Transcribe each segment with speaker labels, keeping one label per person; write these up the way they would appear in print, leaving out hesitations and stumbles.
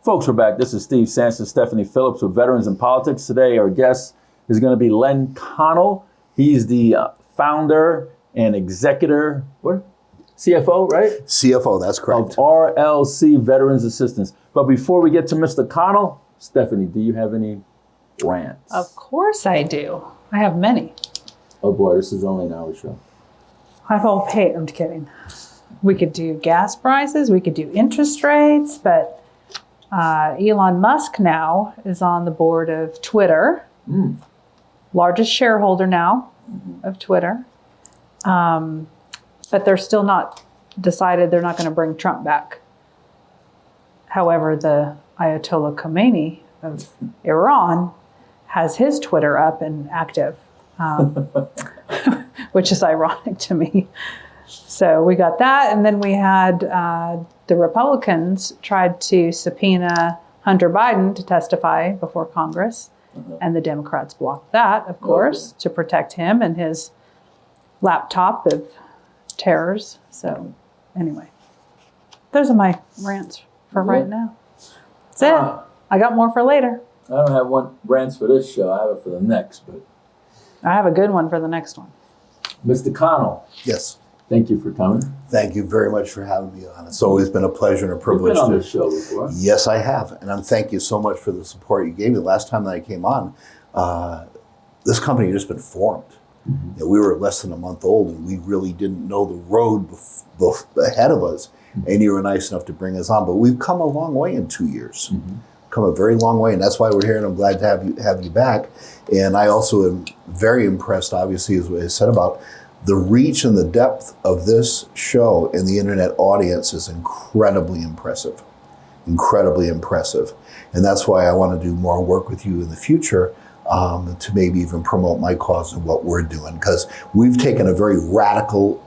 Speaker 1: Folks, we're back. This is Steve Sanson, Stephanie Phillips with Veterans in Politics. Today, our guest is going to be Len Connell. He's the founder and executor, CFO, right?
Speaker 2: CFO, that's correct.
Speaker 1: Of RLC Veterans Assistance. But before we get to Mr. Connell, Stephanie, do you have any rants?
Speaker 3: Of course I do. I have many.
Speaker 1: Oh boy, this is only an hour show.
Speaker 3: I've all paid. I'm kidding. We could do gas prices. We could do interest rates. But Elon Musk now is on the board of Twitter. Largest shareholder now of Twitter. But they're still not decided they're not going to bring Trump back. However, the Ayatollah Khomeini of Iran has his Twitter up and active, which is ironic to me. So we got that. And then we had the Republicans tried to subpoena Hunter Biden to testify before Congress. And the Democrats blocked that, of course, to protect him and his laptop of terrors. So anyway, those are my rants for right now. That's it. I got more for later.
Speaker 1: I don't have one rants for this show. I have it for the next, but
Speaker 3: I have a good one for the next one.
Speaker 1: Mr. Connell.
Speaker 2: Yes.
Speaker 1: Thank you for coming.
Speaker 2: Thank you very much for having me on. It's always been a pleasure and a privilege.
Speaker 1: You've been on this show before.
Speaker 2: Yes, I have. And I'm thank you so much for the support you gave me. The last time that I came on, this company had just been formed. You know, we were less than a month old, and we really didn't know the road ahead of us. And you were nice enough to bring us on. But we've come a long way in 2 years. Come a very long way, and that's why we're here, and I'm glad to have you back. And I also am very impressed, obviously, as I said, about the reach and the depth of this show and the internet audience is incredibly impressive. Incredibly impressive. And that's why I want to do more work with you in the future to maybe even promote my cause and what we're doing. Because we've taken a very radical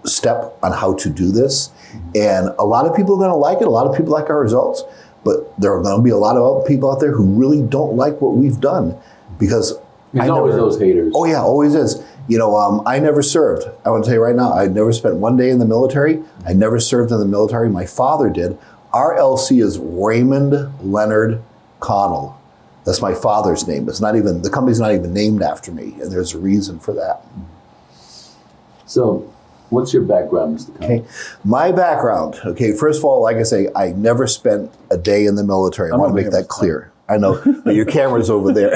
Speaker 2: step on how to do this. And a lot of people are going to like it. A lot of people like our results. But there are going to be a lot of people out there who really don't like what we've done. Because
Speaker 1: there's always those haters.
Speaker 2: Oh, yeah, always is. You know, I never served. I want to tell you right now, I never spent one day in the military. I never served in the military. My father did. RLC is Raymond Leonard Connell. That's my father's name. It's not even, the company's not even named after me, and there's a reason for that.
Speaker 1: So, what's your background, Mr. Connell?
Speaker 2: Okay, my background. Okay, first of all, like I say, I never spent a day in the military. I want to make that clear. I know, but your camera's over there.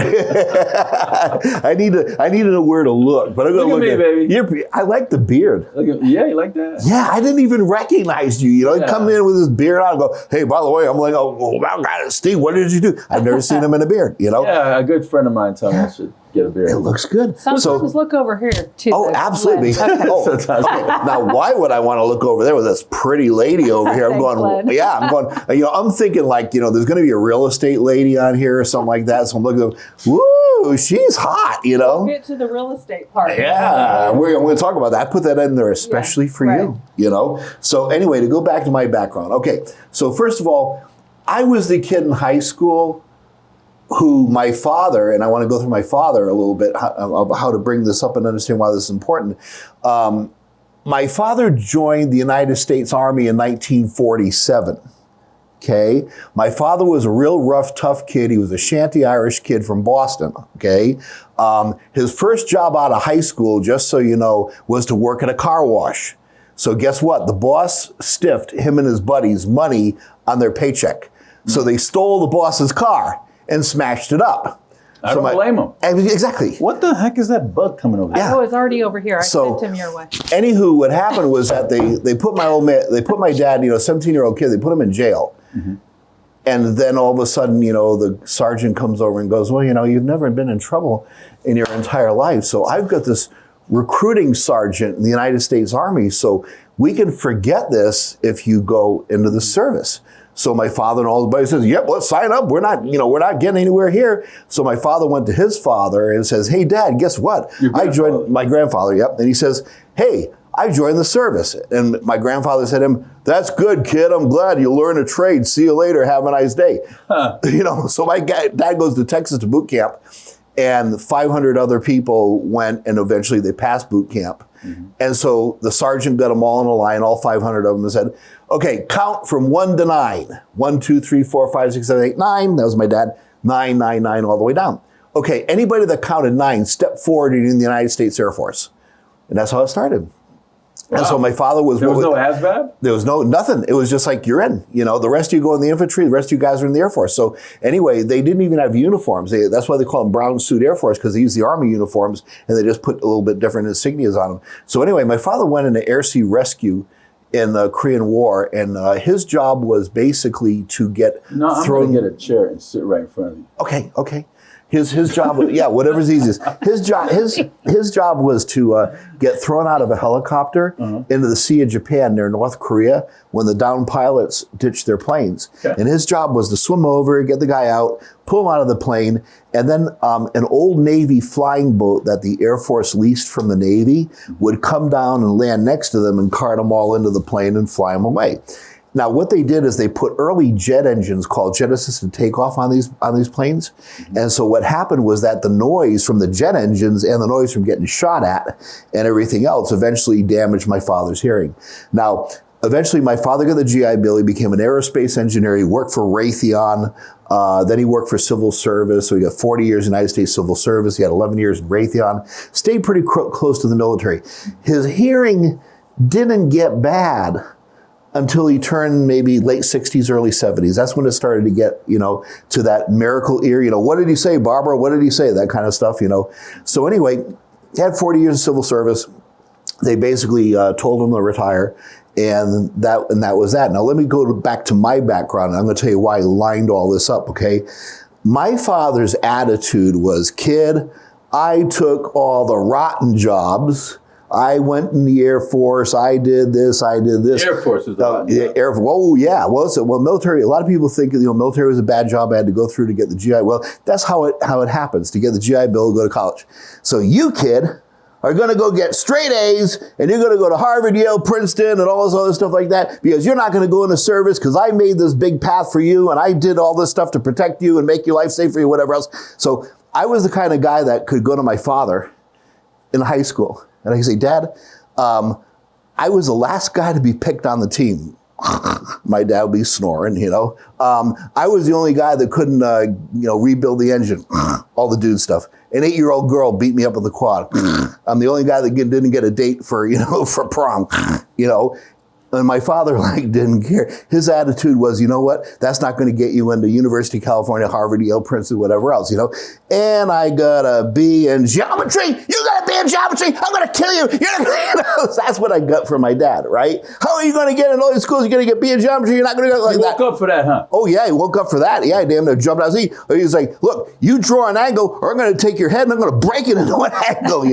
Speaker 2: I need to know where to look, but I'm going to look at baby. I like the beard.
Speaker 1: Yeah, you like that?
Speaker 2: Yeah, I didn't even recognize you. You know, come in with this beard on and go, hey, by the way, I'm like, oh, God, Steve, what did you do? I've never seen him in a beard, you know?
Speaker 1: Yeah, a good friend of mine told me I should get a beard.
Speaker 2: It looks good.
Speaker 3: Sometimes look over here, too.
Speaker 2: Oh, absolutely.
Speaker 3: Okay.
Speaker 2: Now, why would I want to look over there with this pretty lady over here? I'm going, yeah, I'm going, you know, I'm thinking like, you know, there's going to be a real estate lady on here or something like that. So I'm looking at them, woo, she's hot, you know?
Speaker 3: We'll get to the real estate part.
Speaker 2: Yeah, we're going to talk about that. I put that in there especially for you, you know? So anyway, to go back to my background. Okay, so first of all, I was the kid in high school who my father, and I want to go through my father a little bit, how to bring this up and understand why this is important. My father joined the United States Army in 1947. Okay, my father was a real rough, tough kid. He was a shanty Irish kid from Boston. Okay, his first job out of high school, just so you know, was to work at a car wash. So guess what? The boss stiffed him and his buddies money on their paycheck. So they stole the boss's car and smashed it up.
Speaker 1: I don't blame him.
Speaker 2: Exactly.
Speaker 1: What the heck is that bug coming over there?
Speaker 3: Oh, it's already over here. I sent him your way.
Speaker 2: Anywho, what happened was that they put my dad, you know, 17-year-old kid, they put him in jail. And then all of a sudden, you know, the sergeant comes over and goes, well, you know, you've never been in trouble in your entire life. So I've got this recruiting sergeant in the United States Army. So we can forget this if you go into the service. So my father and all the buddies says, yep, let's sign up. We're not getting anywhere here. So my father went to his father and says, hey, Dad, guess what? I joined my grandfather, yep. And he says, hey, I joined the service. And my grandfather said to him, that's good, kid. I'm glad you learned a trade. See you later. Have a nice day. You know, so my dad goes to Texas to boot camp, and 500 other people went, and eventually they passed boot camp. And so the sergeant got them all in a line, all 500 of them, and said, Okay, count from 1 to 9. 1, 2, 3, 4, 5, 6, 7, 8, 9. That was my dad. 9, 9, 9, all the way down. Okay, anybody that counted 9 stepped forward in the United States Air Force. And that's how it started. Wow. And so my father was...
Speaker 1: There was no ASVAB?
Speaker 2: There was nothing. It was just like, you're in. You know, the rest of you go in the infantry, the rest of you guys are in the Air Force. So anyway, they didn't even have uniforms. That's why they call them brown suit Air Force, because they used the Army uniforms and they just put a little bit different insignias on them. So anyway, my father went into Air Sea Rescue in the Korean War, and his job was basically to get
Speaker 1: thrown... I'm going to get a chair and sit right in front of you.
Speaker 2: Okay. His job, yeah, whatever's easiest. His job was to get thrown out of a helicopter into the Sea of Japan near North Korea when the downed pilots ditched their planes. Okay. And his job was to swim over, get the guy out, pull him out of the plane, and then an old Navy flying boat that the Air Force leased from the Navy would come down and land next to them and cart them all into the plane and fly them away. Now, what they did is they put early jet engines called jet assisted takeoff on these planes. Mm-hmm. And so what happened was that the noise from the jet engines and the noise from getting shot at and everything else eventually damaged my father's hearing. Now, eventually my father got the GI Bill. He became an aerospace engineer. He worked for Raytheon. Then he worked for civil service. So he got 40 years in United States civil service. He had 11 years in Raytheon. Stayed pretty close to the military. His hearing didn't get bad until he turned maybe late 60s, early 70s. That's when it started to get, to that miracle ear. What did he say, Barbara? What did he say? That kind of stuff, So anyway, he had 40 years of civil service. They basically told him to retire, and that was that. Now let me go back to my background, and I'm going to tell you why I lined all this up, okay? My father's attitude was, kid, I took all the rotten jobs. I went in the Air Force. I did this.
Speaker 1: Air Force is the
Speaker 2: Air Force. Oh, yeah. Well, military. A lot of people think military was a bad job I had to go through to get the GI. Well, that's how it happens. To get the GI Bill, go to college. So you, kid, are going to go get straight A's, and you're going to go to Harvard, Yale, Princeton, and all this other stuff like that, because you're not going to go into service because I made this big path for you, and I did all this stuff to protect you and make your life safe for you, whatever else. So I was the kind of guy that could go to my father in high school. And I say, Dad, I was the last guy to be picked on the team. My dad would be snoring, I was the only guy that couldn't, rebuild the engine. All the dude stuff. An 8-year-old girl beat me up in the quad. I'm the only guy that didn't get a date for prom, And my father didn't care. His attitude was, you know what? That's not going to get you into University of California, Harvard, Yale, Princeton, whatever else, And I got a B in geometry. You got a B in geometry. I'm going to kill you. That's what I got from my dad, right? How are you going to get in all these schools? You're going to get B in geometry. You're not going to get like that.
Speaker 1: He woke up for that, huh?
Speaker 2: Oh, yeah. He woke up for that. Yeah, damn near jumped out. He was like, look, you draw an angle or I'm going to take your head and I'm going to break it into an angle,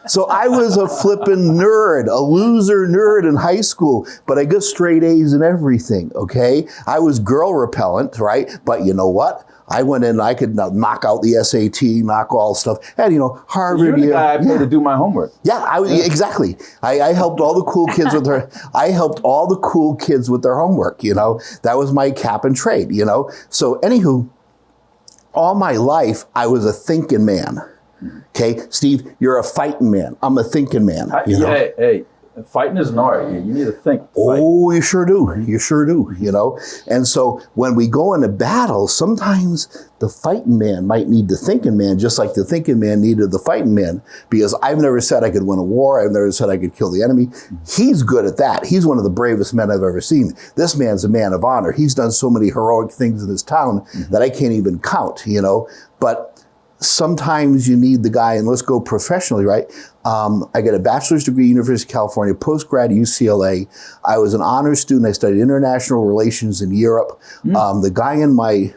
Speaker 2: So I was a flippin' nerd, a loser nerd in high school, but I got straight A's in everything, okay? I was girl repellent, right? But you know what? I went in, I could knock out the SAT, knock all stuff. And, Harvard.
Speaker 1: You're the guy I paid to do my homework.
Speaker 2: Yeah, exactly. I helped all the cool kids with their homework, That was my cap and trade, So anywho, all my life, I was a thinking man. Okay, Steve, you're a fighting man. I'm a thinking man.
Speaker 1: Hey, fighting is an art. You need to think.
Speaker 2: Oh, you sure do. You sure do, And so when we go into battle, sometimes the fighting man might need the thinking man, just like the thinking man needed the fighting man, because I've never said I could win a war. I've never said I could kill the enemy. He's good at that. He's one of the bravest men I've ever seen. This man's a man of honor. He's done so many heroic things in his town that I can't even count, But sometimes you need the guy, and let's go professionally, right? I got a bachelor's degree, University of California, post-grad UCLA. I was an honors student. I studied international relations in Europe. The guy in my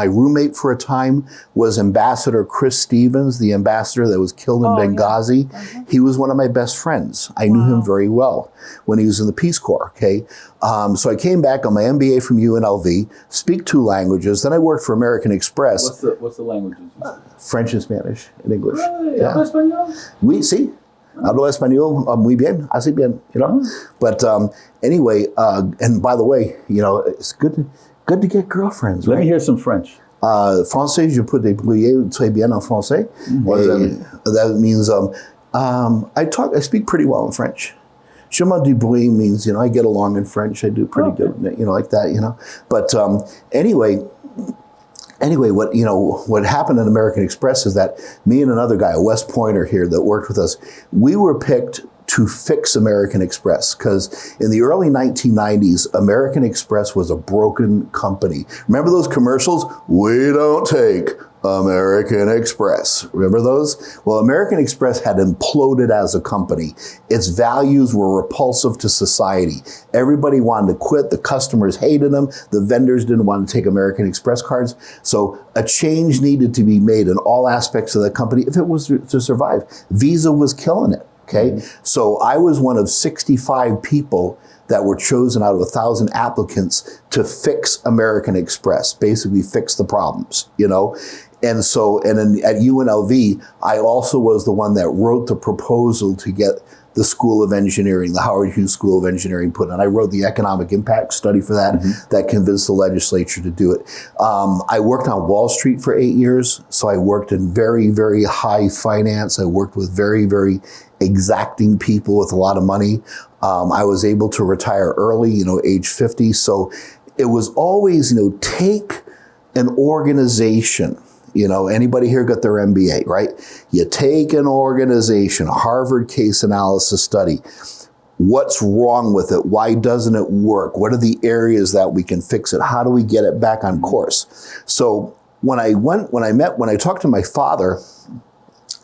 Speaker 2: roommate for a time was Ambassador Chris Stevens, the ambassador that was killed in Benghazi. Yeah. He was one of my best friends. I knew him very well when he was in the Peace Corps, okay? So I came back on my MBA from UNLV, speak 2 languages. Then I worked for American Express.
Speaker 1: What's the languages?
Speaker 2: French and Spanish and English.
Speaker 1: Really? Yeah. ¿Habla español?
Speaker 2: Oui, sí. Hablo español muy bien, así bien, But anyway, and by the way, it's good to get girlfriends, right?
Speaker 1: Let me hear some French.
Speaker 2: Français, je peux débrouiller très bien en français.
Speaker 1: What does that mean?
Speaker 2: That means I speak pretty well in French. Je me débrouille means, I get along in French. I do pretty good, like that, But anyway, what happened at American Express is that me and another guy, a West Pointer here that worked with us, we were picked to fix American Express, because in the early 1990s, American Express was a broken company. Remember those commercials? We don't take American Express. Remember those? Well, American Express had imploded as a company. Its values were repulsive to society. Everybody wanted to quit. The customers hated them. The vendors didn't want to take American Express cards. So a change needed to be made in all aspects of the company if it was to survive. Visa was killing it. Okay, so I was one of 65 people that were chosen out of 1,000 applicants to fix American Express, basically fix the problems, And so, at UNLV, I also was the one that wrote the proposal to get the School of Engineering, the Howard Hughes School of Engineering put on. I wrote the economic impact study for that, that convinced the legislature to do it. I worked on Wall Street for 8 years, so I worked in very, very high finance. I worked with very, very exacting people with a lot of money. I was able to retire early, age 50. So it was always, take an organization. Anybody here got their MBA, right? You take an organization, a Harvard case analysis study. What's wrong with it? Why doesn't it work? What are the areas that we can fix it? How do we get it back on course? So when I talked to my father,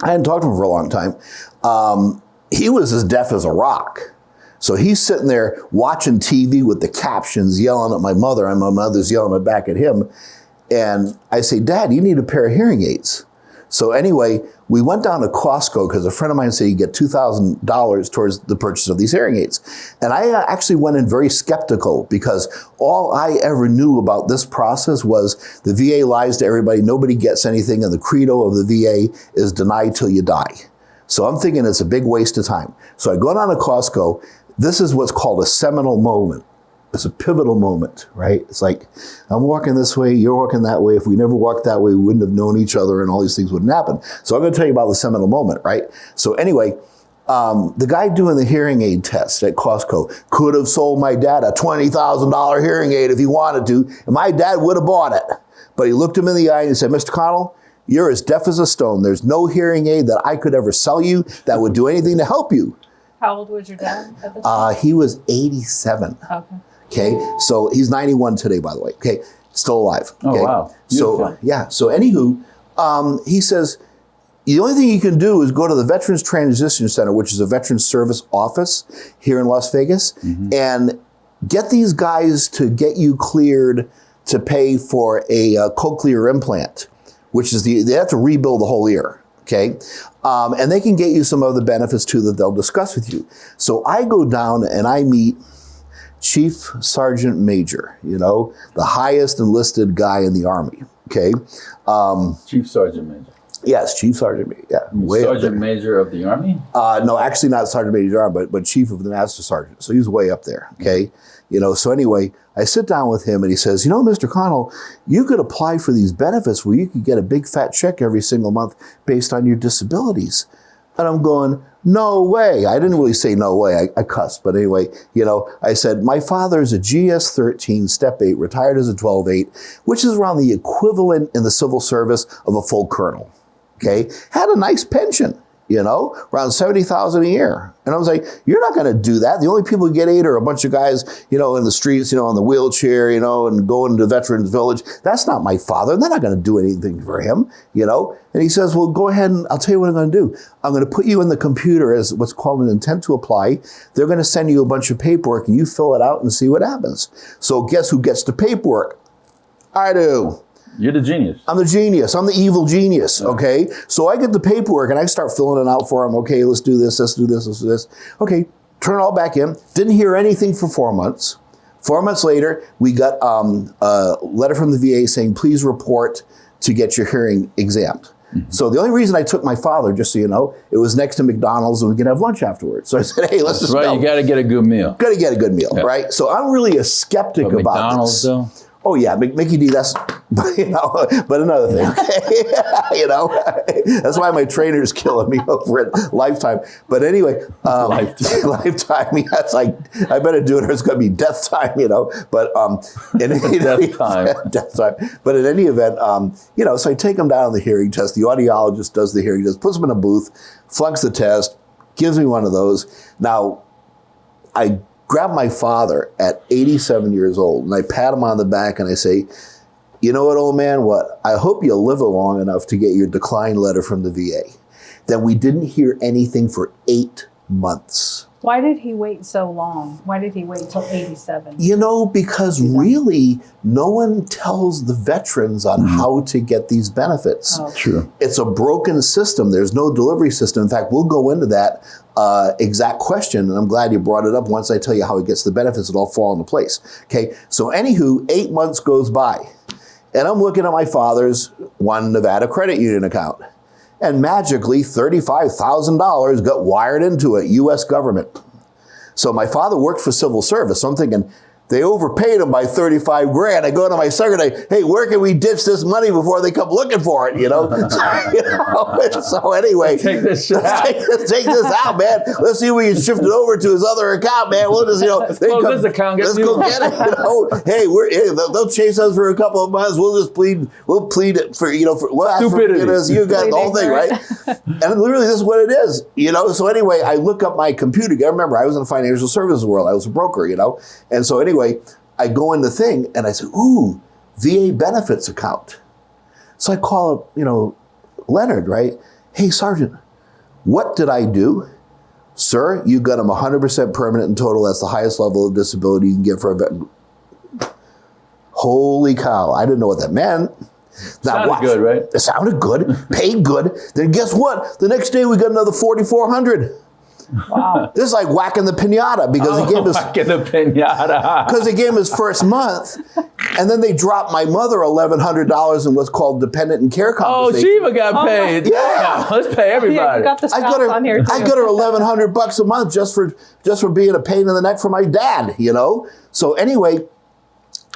Speaker 2: I hadn't talked to him for a long time. He was as deaf as a rock. So he's sitting there watching TV with the captions, yelling at my mother, and my mother's yelling back at him. And I say, Dad, you need a pair of hearing aids. So anyway, we went down to Costco because a friend of mine said you get $2,000 towards the purchase of these hearing aids. And I actually went in very skeptical, because all I ever knew about this process was the VA lies to everybody, nobody gets anything, and the credo of the VA is deny till you die. So I'm thinking it's a big waste of time. So I go down to Costco. This is what's called a seminal moment. It's a pivotal moment, right? It's like, I'm walking this way, you're walking that way. If we never walked that way, we wouldn't have known each other, and all these things wouldn't happen. So I'm going to tell you about the seminal moment, right? So anyway, the guy doing the hearing aid test at Costco could have sold my dad a $20,000 hearing aid if he wanted to, and my dad would have bought it. But he looked him in the eye and he said, Mr. Connell, you're as deaf as a stone. There's no hearing aid that I could ever sell you that would do anything to help you.
Speaker 3: How old was your dad at the time?
Speaker 2: He was 87. Okay, so he's 91 today, by the way. Okay, still alive. Okay?
Speaker 1: Oh, wow.
Speaker 2: So, yeah. So, anywho, he says, the only thing you can do is go to the Veterans Transition Center, which is a Veterans Service office here in Las Vegas, and get these guys to get you cleared to pay for a cochlear implant, which is they have to rebuild the whole ear. Okay, and they can get you some other benefits too that they'll discuss with you. So I go down and I meet Chief Sergeant Major, the highest enlisted guy in the Army. Okay,
Speaker 1: Chief Sergeant Major.
Speaker 2: Yes, Chief Sergeant Major. Yeah,
Speaker 1: Sergeant Major of the Army.
Speaker 2: No, actually not Sergeant Major Army, but Chief of the Master Sergeant. So he's way up there. Okay, So anyway, I sit down with him and he says, Mr. Connell, you could apply for these benefits where you could get a big fat check every single month based on your disabilities. And I'm going, no way. I didn't really say no way. I cussed. But anyway, I said, my father is a GS-13, Step 8, retired as a 12-8, which is around the equivalent in the civil service of a full colonel. Okay? Had a nice pension, around $70,000 a year. And I was like, you're not going to do that. The only people who get 8 are a bunch of guys, in the streets, on the wheelchair, and going to Veterans Village. That's not my father. They're not going to do anything for him, And he says, well, go ahead and I'll tell you what I'm going to do. I'm going to put you in the computer as what's called an intent to apply. They're going to send you a bunch of paperwork and you fill it out and see what happens. So guess who gets the paperwork? I do.
Speaker 1: You're the genius.
Speaker 2: I'm the genius. I'm the evil genius, okay? So I get the paperwork and I start filling it out for him. Okay, let's do this, let's do this, let's do this. Okay, turn it all back in. Didn't hear anything for 4 months. 4 months later, we got a letter from the VA saying, please report to get your hearing examined. So the only reason I took my father, just so you know, it was next to McDonald's and we could have lunch afterwards. So I said, hey, let's just go.
Speaker 1: You got to get a good meal.
Speaker 2: Got to get a good meal, right? So I'm really a skeptic about
Speaker 1: McDonald's,
Speaker 2: this.
Speaker 1: though?
Speaker 2: Oh yeah, Mickey D. That's but another thing. Okay? That's why my trainer's killing me over at Lifetime. But anyway, Lifetime. Yeah, it's like I better do it, or it's going to be death time. But death time. But in any event, so I take him down on the hearing test. The audiologist does the hearing test, puts him in a booth, flunks the test, gives me one of those. Now, I grab my father at 87 years old, and I pat him on the back, and I say, you know what, old man, what? I hope you live long enough to get your decline letter from the VA. Then we didn't hear anything for 8 months.
Speaker 3: Why did he wait so long? Why did he wait till 87?
Speaker 2: Because really, no one tells the veterans on how to get these benefits.
Speaker 3: Oh.
Speaker 1: True.
Speaker 2: It's a broken system. There's no delivery system. In fact, we'll go into that exact question, and I'm glad you brought it up. Once I tell you how he gets the benefits, it'll all fall into place. Okay, so anywho, 8 months goes by, and I'm looking at my father's One Nevada Credit Union account, and magically $35,000 got wired into it, U.S. government. So my father worked for civil service, so I'm thinking, they overpaid him by $35,000. I go to my secretary, hey, where can we ditch this money before they come looking for it? So anyway,
Speaker 1: take this shit out.
Speaker 2: Take this out, man. Let's see if we can shift it over to his other account, man. We'll just,
Speaker 1: let's close this account.
Speaker 2: Let's go get it. Hey, they'll chase us for a couple of months. We'll plead it for we'll ask for forgiveness. You got the whole thing, right? And literally, this is what it is, So anyway, I look up my computer. I remember I was in the financial services world. I was a broker, and so anyway, I go in the thing and I say, ooh, VA benefits account. So I call up, Leonard, right? Hey, Sergeant, what did I do? Sir, you got him 100% permanent and total. That's the highest level of disability you can get for a veteran. Holy cow. I didn't know what that meant.
Speaker 1: Sounded good, right?
Speaker 2: It sounded good, paid good. Then guess what? The next day we got another $4,400.
Speaker 3: Wow.
Speaker 2: This is like whacking the pinata because he gave us
Speaker 1: whacking the pinata.
Speaker 2: Because he gave him his first month, and then they dropped my mother $1,100 in what's called dependent and care compensation.
Speaker 1: Oh, she even got paid.
Speaker 2: Yeah.
Speaker 1: Let's pay everybody.
Speaker 3: Yeah, you got the spouse on here too.
Speaker 2: I got her $1,100 a month just for being a pain in the neck for my dad. So anyway,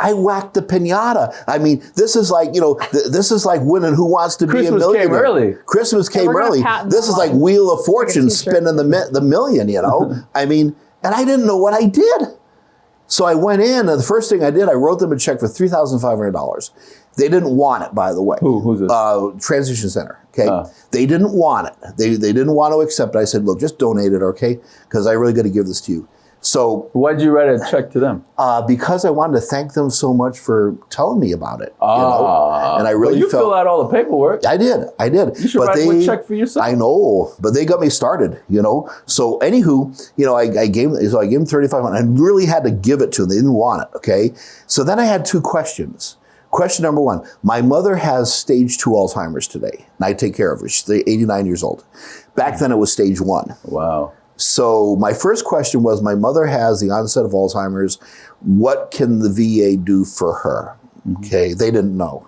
Speaker 2: I whacked the pinata. I mean, this is like, this is like winning Who Wants to Be a Millionaire.
Speaker 1: Came early.
Speaker 2: Christmas came early. This is like Wheel of Fortune spinning the million, I mean, and I didn't know what I did. So I went in, and the first thing I did, I wrote them a check for $3,500. They didn't want it, by the way.
Speaker 1: Who's this?
Speaker 2: Transition Center, okay? They didn't want it. They didn't want to accept it. I said, look, just donate it, okay? Because I really got to give this to you. So
Speaker 1: why did you write a check to them?
Speaker 2: Because I wanted to thank them so much for telling me about it. And I really
Speaker 1: felt... You fill out all the paperwork.
Speaker 2: I did.
Speaker 1: You should write a check for yourself.
Speaker 2: I know, but they got me started, So anywho, I gave them $3,500. I really had to give it to them. They didn't want it, okay? So then I had 2 questions. Question number 1, my mother has stage 2 Alzheimer's today, and I take care of her. She's 89 years old. Back then it was stage 1.
Speaker 1: Wow.
Speaker 2: So my first question was, my mother has the onset of Alzheimer's. What can the VA do for her? Okay, they didn't know.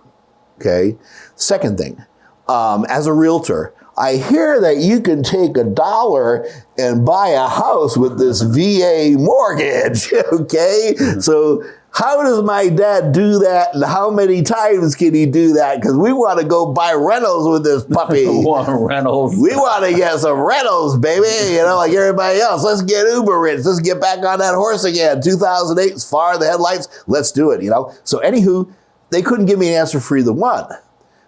Speaker 2: Okay. Second thing, as a realtor, I hear that you can take $1 and buy a house with this VA mortgage. Okay, so how does my dad do that, and how many times can he do that? Because we want to go buy rentals with this puppy.
Speaker 1: We want rentals.
Speaker 2: We want to get some rentals, baby. Like everybody else. Let's get uber rich. Let's get back on that horse again. 2008, far the headlights. Let's do it. So anywho, they couldn't give me an answer for either one.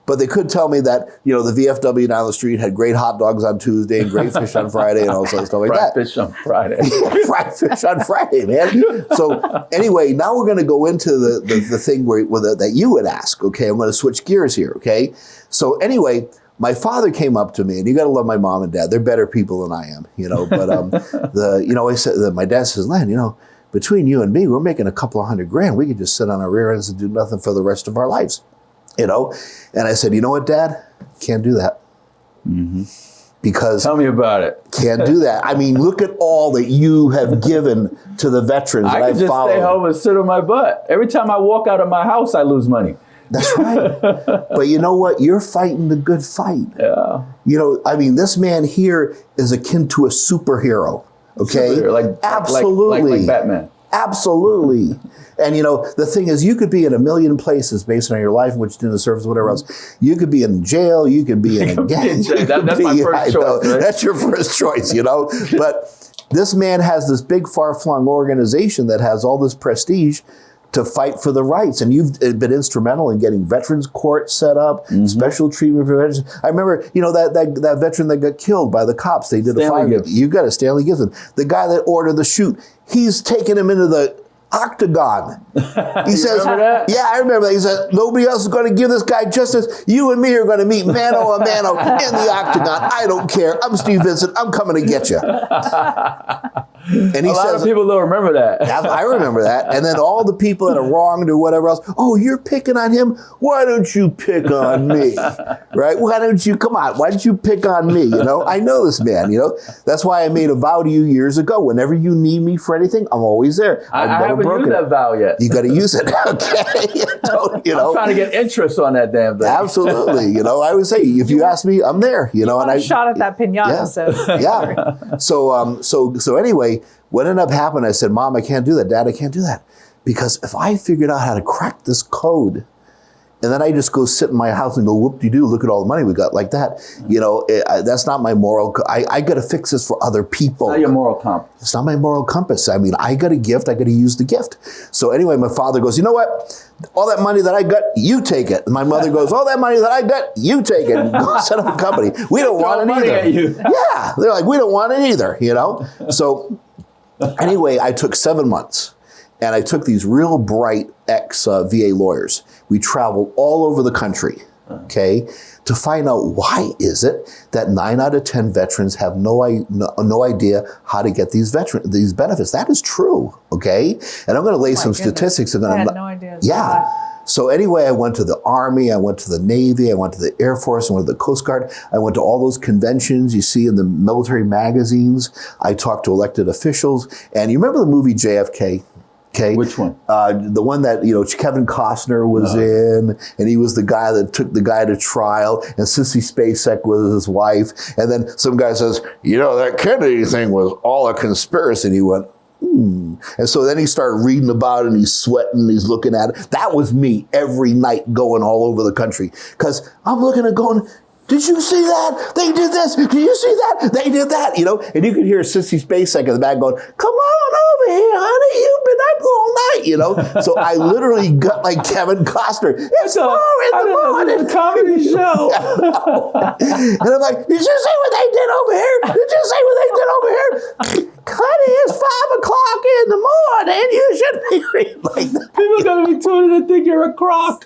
Speaker 2: But they could tell me that, the VFW down the street had great hot dogs on Tuesday and great fish on Friday and all sorts of stuff like that.
Speaker 1: Fried fish on Friday.
Speaker 2: Fried fish on Friday, man. So anyway, now we're going to go into the thing that you would ask, okay? I'm going to switch gears here, okay? So anyway, my father came up to me, and you got to love my mom and dad. They're better people than I am, But I said, my dad says, Len, between you and me, we're making a couple of $100,000. We could just sit on our rear ends and do nothing for the rest of our lives. And I said, you know what, Dad? Can't do that. Because
Speaker 1: tell me about it.
Speaker 2: Can't do that. I mean, look at all that you have given to the veterans that I've followed.
Speaker 1: I can just stay home and sit on my butt. Every time I walk out of my house, I lose money.
Speaker 2: That's right. But you know what? You're fighting the good fight.
Speaker 1: Yeah.
Speaker 2: This man here is akin to a superhero. Okay?
Speaker 1: Superhero,
Speaker 2: absolutely.
Speaker 1: Like Batman.
Speaker 2: Absolutely. And, the thing is, you could be in a million places based on your life and what you did in the service, whatever else. You could be in jail. You could be in a gang.
Speaker 1: That's my first choice. Right?
Speaker 2: That's your first choice, But this man has this big, far-flung organization that has all this prestige to fight for the rights. And you've been instrumental in getting veterans court set up, special treatment for veterans. I remember, that veteran that got killed by the cops. They did a fire. You got it, Stanley Gibson. The guy that ordered the shoot, he's taking him into the octagon. He says, yeah, I remember that. He said, nobody else is going to give this guy justice. You and me are going to meet mano a mano in the octagon. I don't care. I'm Steve Vincent. I'm coming to get you. And he
Speaker 1: a lot of people don't remember that.
Speaker 2: I remember that. And then all the people that are wronged or whatever else, oh, you're picking on him? Why don't you pick on me? Right? Why don't you pick on me? I know this man, That's why I made a vow to you years ago. Whenever you need me for anything, I'm always there.
Speaker 1: I haven't used that vow yet.
Speaker 2: You got to use it. Okay.
Speaker 1: I'm trying to get interest on that damn thing.
Speaker 2: Absolutely. I would say, if you ask me, I'm there. And
Speaker 3: I shot at that pinata.
Speaker 2: So anyway, what ended up happening, I said, Mom, I can't do that. Dad, I can't do that. Because if I figured out how to crack this code, and then I just go sit in my house and go, whoop-de-doo, look at all the money we got, like that. That's not my moral. I got to fix this for other people.
Speaker 1: Not your moral compass.
Speaker 2: It's not my moral compass. I mean, I got a gift. I got to use the gift. So anyway, my father goes, you know what? All that money that I got, you take it. And my mother goes, all that money that I got, you take it. Go set up a company. We don't want it either.
Speaker 1: At you.
Speaker 2: Yeah. They're like, we don't want it either, So anyway, I took 7 months. And I took these real bright ex-VA lawyers. We traveled all over the country, to find out why is it that 9 out of 10 veterans have no idea how to get these benefits. That is true, okay? And I'm going to lay some statistics.
Speaker 3: I had no idea.
Speaker 2: Yeah. So anyway, I went to the Army, I went to the Navy, I went to the Air Force, I went to the Coast Guard. I went to all those conventions you see in the military magazines. I talked to elected officials. And you remember the movie JFK? Okay.
Speaker 1: Which one?
Speaker 2: The one that, Kevin Costner was in, and he was the guy that took the guy to trial, and Sissy Spacek was his wife. And then some guy says, that Kennedy thing was all a conspiracy. And he went, And so then he started reading about it, and he's sweating, he's looking at it. That was me every night going all over the country. Because I'm looking at going, did you see that? They did this. Did you see that? They did that, And you could hear Sissy Spacek in the back going, come on over here, honey. You've been up all night, So I literally got like Kevin Costner. It's 4 in the morning.
Speaker 1: It's a comedy show.
Speaker 2: And I'm like, did you see what they did over here? Did you see what they did over here? Honey, it's 5 o'clock in the morning. You should be reading like that.
Speaker 1: People are going to be tuning to think you're a crock.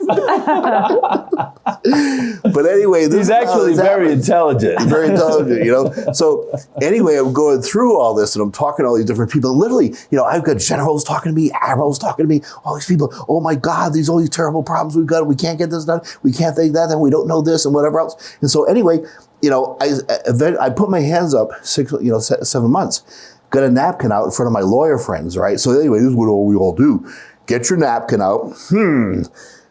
Speaker 2: But anyway,
Speaker 1: he's actually very intelligent.
Speaker 2: Very intelligent, So anyway, I'm going through all this, and I'm talking to all these different people. And literally, I've got generals talking to me, admirals talking to me, all these people. Oh my God, all these terrible problems we've got. We can't get this done. We can't think that, and we don't know this, and whatever else. And so anyway, I put my hands up 7 months. Got a napkin out in front of my lawyer friends, right? So anyway, this is what we all do. Get your napkin out.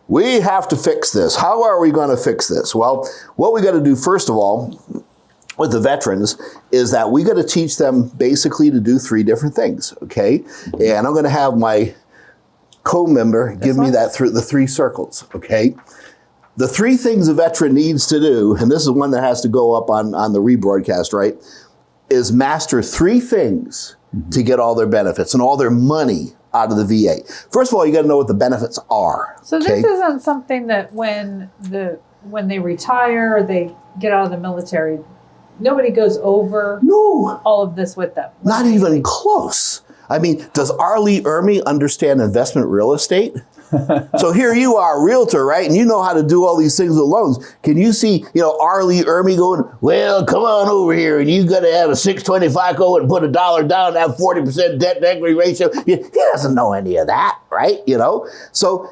Speaker 2: We have to fix this. How are we going to fix this? Well, what we got to do, first of all, with the veterans, is that we got to teach them basically to do 3 different things, okay? And I'm going to have my co-member give me the 3 circles, okay? The 3 things a veteran needs to do, and this is one that has to go up on the rebroadcast, right? Is master 3 things to get all their benefits and all their money out of the VA. First of all, you got to know what the benefits are.
Speaker 3: So this isn't something that when they retire or they get out of the military, nobody goes over all of this with them.
Speaker 2: Not even close. I mean, does Arlie Ermy understand investment real estate? So here you are, a realtor, right? And you know how to do all these things with loans. Can you see, Arlie Ermy going, well, come on over here, and you got to have a 620 FICO and put $1 down and have 40% debt to equity ratio. He doesn't know any of that, right? So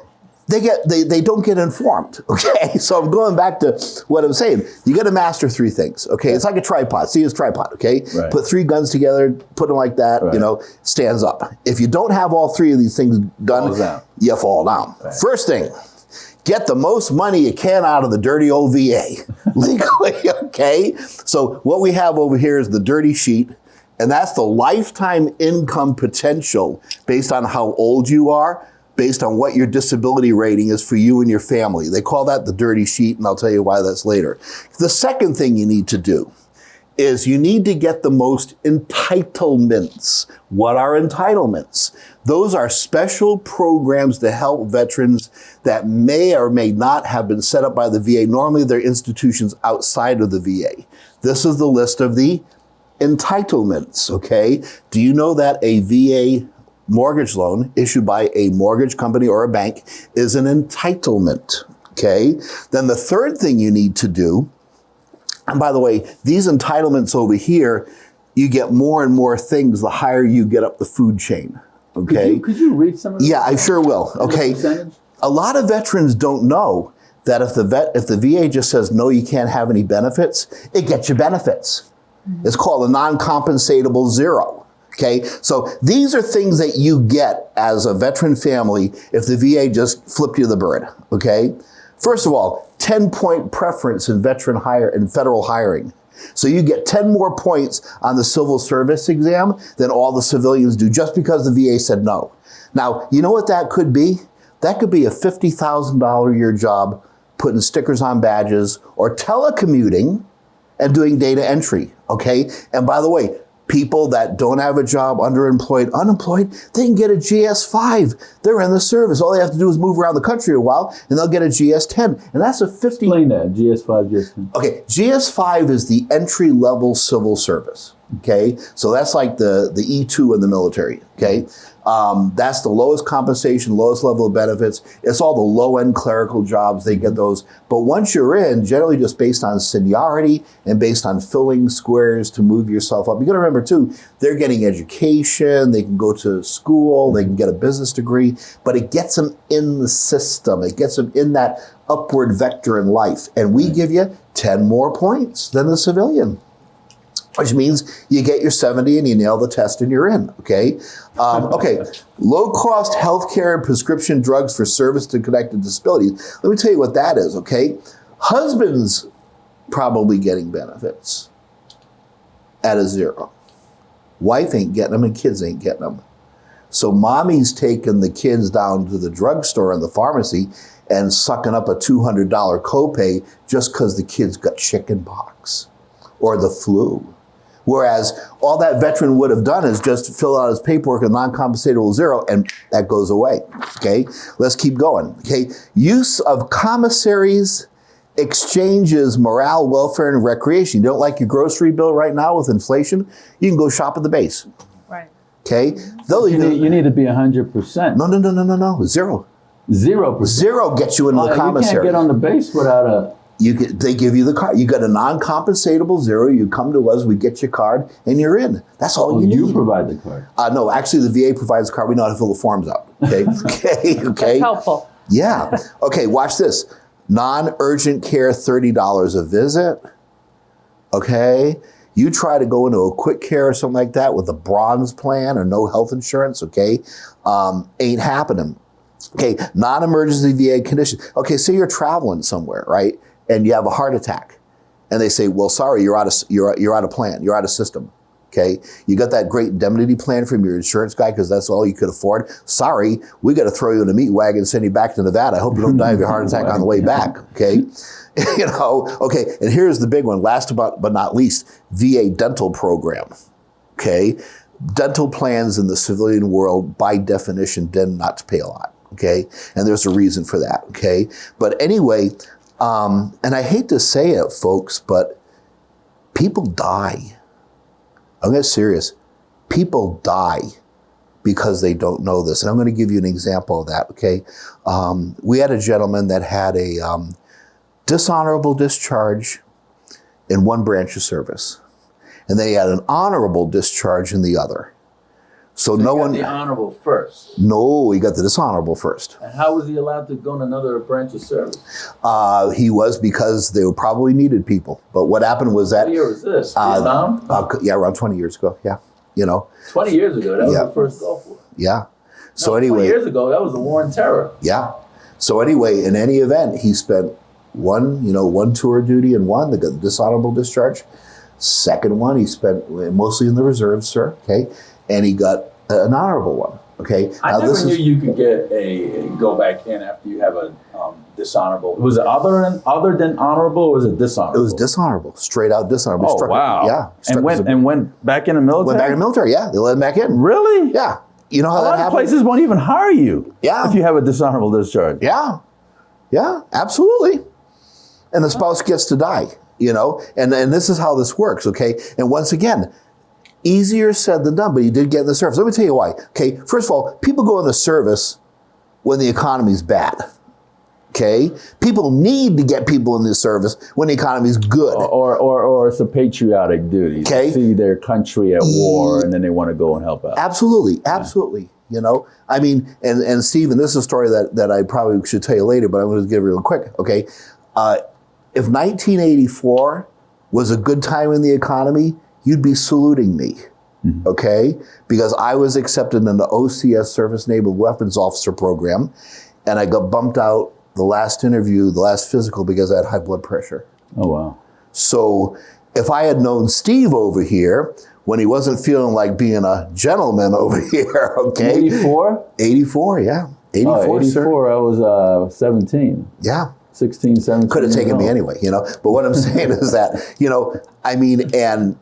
Speaker 2: they don't get informed, okay? So I'm going back to what I'm saying. You got to master 3 things, okay? It's like a tripod. See, it's a tripod, okay? Right. Put 3 guns together, put them like that, stands up. If you don't have all 3 of these things done, you fall down. Right. First thing, get the most money you can out of the dirty old VA legally, okay? So what we have over here is the dirty sheet. And that's the lifetime income potential based on how old you are, based on what your disability rating is for you and your family. They call that the dirty sheet, and I'll tell you why that's later. The second thing you need to do is you need to get the most entitlements. What are entitlements? Those are special programs to help veterans that may or may not have been set up by the VA. Normally, they're institutions outside of the VA. This is the list of the entitlements, okay? Do you know that a VA mortgage loan issued by a mortgage company or a bank is an entitlement, okay? Then the third thing you need to do, and by the way, these entitlements over here, you get more and more things the higher you get up the food chain, okay?
Speaker 1: Could you read some of those?
Speaker 2: Yeah, I sure will, okay? A lot of veterans don't know that if the VA just says, no, you can't have any benefits, it gets you benefits. It's called a non-compensatable zero, okay? So these are things that you get as a veteran family if the VA just flipped you the bird, okay? First of all, 10-point preference in veteran hire and federal hiring. So you get 10 more points on the civil service exam than all the civilians do just because the VA said no. Now, you know what that could be? That could be a $50,000 a year job putting stickers on badges or telecommuting and doing data entry, okay? And by the way, people that don't have a job, underemployed, unemployed, they can get a GS5. They're in the service. All they have to do is move around the country a while, and they'll get a GS10. And that's a 50...
Speaker 1: Explain that, GS5, GS10.
Speaker 2: Okay, GS5 is the entry-level civil service, okay? So that's like the E2 in the military, okay? That's the lowest compensation, lowest level of benefits. It's all the low-end clerical jobs. They get those. But once you're in, generally just based on seniority and based on filling squares to move yourself up. You got to remember, too, they're getting education. They can go to school. They can get a business degree. But it gets them in the system. It gets them in that upward vector in life. And we give you 10 more points than the civilian, which means you get your 70 and you nail the test and you're in, okay? Okay, low-cost healthcare and prescription drugs for service to connected disabilities. Let me tell you what that is, okay? Husbands probably getting benefits at a zero. Wife ain't getting them and kids ain't getting them. So mommy's taking the kids down to the drugstore and the pharmacy and sucking up a $200 copay just because the kids got chicken pox or the flu. Whereas all that veteran would have done is just fill out his paperwork, a non-compensatable zero, and that goes away, okay? Let's keep going, okay? Use of commissaries, exchanges, morale, welfare, and recreation. You don't like your grocery bill right now with inflation? You can go shop at the base,
Speaker 3: Right.
Speaker 2: okay?
Speaker 1: You need to be 100%.
Speaker 2: No, zero.
Speaker 1: 0%.
Speaker 2: Zero gets you into the commissary.
Speaker 1: You can't get on the base without a...
Speaker 2: They give you the card. You got a non-compensatable zero. You come to us, we get your card, and you're in. That's all you need.
Speaker 1: You provide the card.
Speaker 2: No, actually, the VA provides the card. We know how to fill the forms out. Okay, okay.
Speaker 3: That's helpful.
Speaker 2: Yeah. Okay, watch this. Non-urgent care, $30 a visit. Okay. You try to go into a quick care or something like that with a bronze plan or no health insurance, okay, ain't happening. Okay, non-emergency VA condition. Okay, say you're traveling somewhere, right? And you have a heart attack, and they say, "Well, sorry, you're out of plan, you're out of system." Okay, you got that great indemnity plan from your insurance guy because that's all you could afford. Sorry, we got to throw you in a meat wagon and send you back to Nevada. I hope you don't die of your heart attack on the way back. Okay, you know. Okay, and here's the big one. Last but not least, VA dental program. Okay, dental plans in the civilian world, by definition, tend not to pay a lot. Okay, and there's a reason for that. Okay, but anyway. And I hate to say it, folks, but people die. I'm getting serious. People die because they don't know this. And I'm going to give you an example of that, okay? We had a gentleman that had a dishonorable discharge in one branch of service. And then he had an honorable discharge in the other. So no one...
Speaker 1: the honorable first.
Speaker 2: No, he got the dishonorable first.
Speaker 1: And how was he allowed to go in another branch of service?
Speaker 2: He was because they probably needed people. But what happened was that...
Speaker 1: What year was this? Vietnam?
Speaker 2: Yeah, around 20 years ago, yeah. You know.
Speaker 1: 20 years ago, that was the first Gulf War.
Speaker 2: Yeah. So
Speaker 1: no,
Speaker 2: anyway...
Speaker 1: 20 years ago, that was the War on Terror.
Speaker 2: Yeah. So anyway, in any event, he spent one tour of duty and the dishonorable discharge. Second one, he spent mostly in the reserves, sir. Okay, and he got an honorable one. Okay,
Speaker 1: I never knew you could get a go back in after you have a dishonorable. Was it other than honorable, or was it dishonorable?
Speaker 2: It was dishonorable, straight out dishonorable.
Speaker 1: Oh, wow!
Speaker 2: Yeah,
Speaker 1: and went back in the military.
Speaker 2: Went back in the military. Yeah, they let him back in.
Speaker 1: Really?
Speaker 2: Yeah. You know how
Speaker 1: a
Speaker 2: that
Speaker 1: lot
Speaker 2: happens?
Speaker 1: of places won't even hire you.
Speaker 2: Yeah.
Speaker 1: If you have a dishonorable discharge.
Speaker 2: Yeah. Yeah, absolutely. And the spouse gets to die, you know, and this is how this works, okay? And once again, easier said than done, but he did get in the service. Let me tell you why. Okay, first of all, people go in the service when the economy's bad. Okay, people need to get people in the service when the economy's good.
Speaker 1: Or it's a patriotic duty.
Speaker 2: Okay,
Speaker 1: to see their country at war, and then they want to go and help out.
Speaker 2: Absolutely, absolutely. You know, I mean, and Stephen, this is a story that I probably should tell you later, but I'm going to give it real quick. Okay, if 1984 was a good time in the economy, you'd be saluting me. Mm-hmm. Okay, because I was accepted in the OCS Surface Naval Weapons Officer program, and I got bumped out the last interview, the last physical, because I had high blood pressure.
Speaker 1: Oh, wow.
Speaker 2: So if I had known Steve over here when he wasn't feeling like being a gentleman over here, okay?
Speaker 1: 84?
Speaker 2: 84, yeah. 84,
Speaker 1: 84,
Speaker 2: sir.
Speaker 1: I was 17.
Speaker 2: Yeah.
Speaker 1: 16, 17.
Speaker 2: Could have taken me anyway, you know? But what I'm saying is that, you know, I mean, and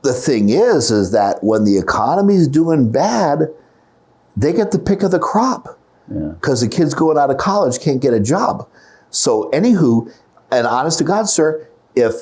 Speaker 2: the thing is that when the economy's doing bad, they get the pick of the crop. Because the kids going out of college can't get a job. So anywho, and honest to God, sir, if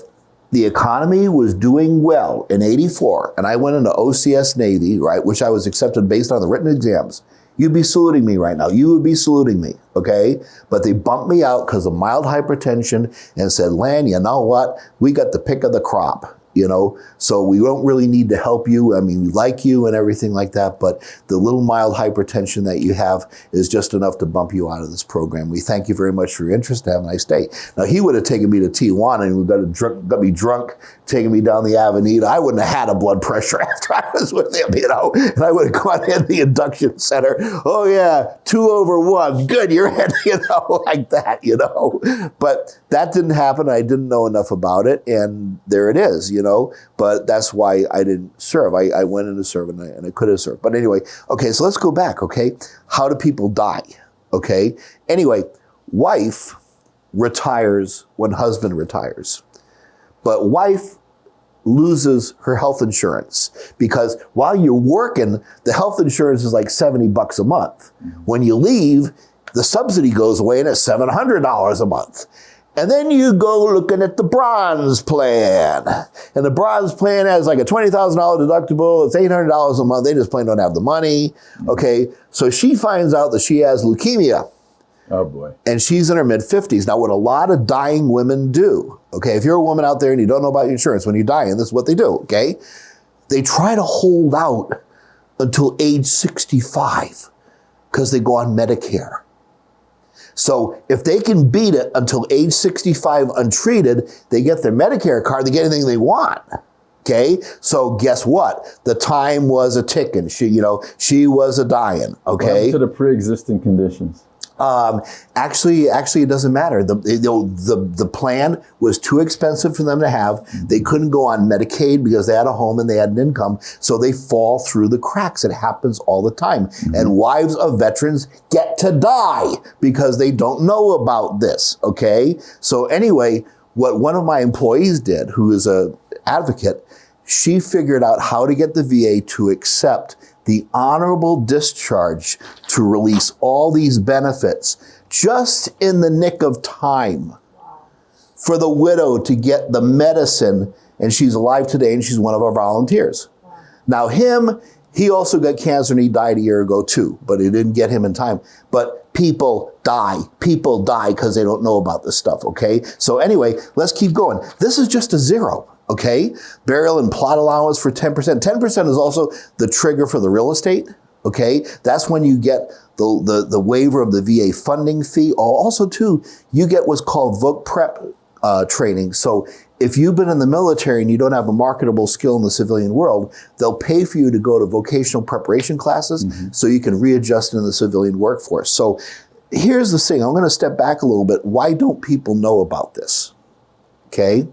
Speaker 2: the economy was doing well in 84 and I went into OCS Navy, right, which I was accepted based on the written exams, you'd be saluting me right now. You would be saluting me, okay? But they bumped me out because of mild hypertension and said, Len, you know what? We got the pick of the crop. You know, so we don't really need to help you. I mean, we like you and everything like that, but the little mild hypertension that you have is just enough to bump you out of this program. We thank you very much for your interest. Have a nice day. Now, he would have taken me to Tijuana and got me drunk, taking me down the Avenida. I wouldn't have had a blood pressure after I was with him, you know, and I would have gone in the induction center. Oh, yeah, 2/1. Good, you're in, you know, like that, you know. But that didn't happen. I didn't know enough about it, and there it is, you know, but that's why I didn't serve. I went into serve and I could have served. But anyway, okay, so let's go back, okay? How do people die, okay? Anyway, wife retires when husband retires. But wife loses her health insurance because while you're working, the health insurance is like $70 a month. When you leave, the subsidy goes away and it's $700 a month. And then you go looking at the bronze plan. And the bronze plan has like a $20,000 deductible. It's $800 a month. They just plain don't have the money. Okay, so she finds out that she has leukemia.
Speaker 1: Oh, boy.
Speaker 2: And she's in her mid-50s. Now, what a lot of dying women do, okay, if you're a woman out there and you don't know about your insurance, when you're dying, this is what they do, okay? They try to hold out until age 65 because they go on Medicare. So if they can beat it until age 65 untreated, they get their Medicare card, they get anything they want. Okay, so guess what? The time was a ticking. She was a dying. Okay,
Speaker 1: to the pre-existing conditions.
Speaker 2: Actually, it doesn't matter. The plan was too expensive for them to have. They couldn't go on Medicaid because they had a home and they had an income. So they fall through the cracks. It happens all the time. Mm-hmm. And wives of veterans get to die because they don't know about this. Okay. So anyway, what one of my employees did, who is an advocate, she figured out how to get the VA to accept the honorable discharge to release all these benefits just in the nick of time for the widow to get the medicine. And she's alive today and she's one of our volunteers. Now he also got cancer and he died a year ago too, but it didn't get him in time. But people die because they don't know about this stuff, okay? So anyway, let's keep going. This is just a zero. Okay, burial and plot allowance for 10%. 10% is also the trigger for the real estate. Okay, that's when you get the waiver of the VA funding fee. Also, too, you get what's called voc prep training. So if you've been in the military and you don't have a marketable skill in the civilian world, they'll pay for you to go to vocational preparation classes so you can readjust in the civilian workforce. So here's the thing. I'm going to step back a little bit. Why don't people know about this? Okay.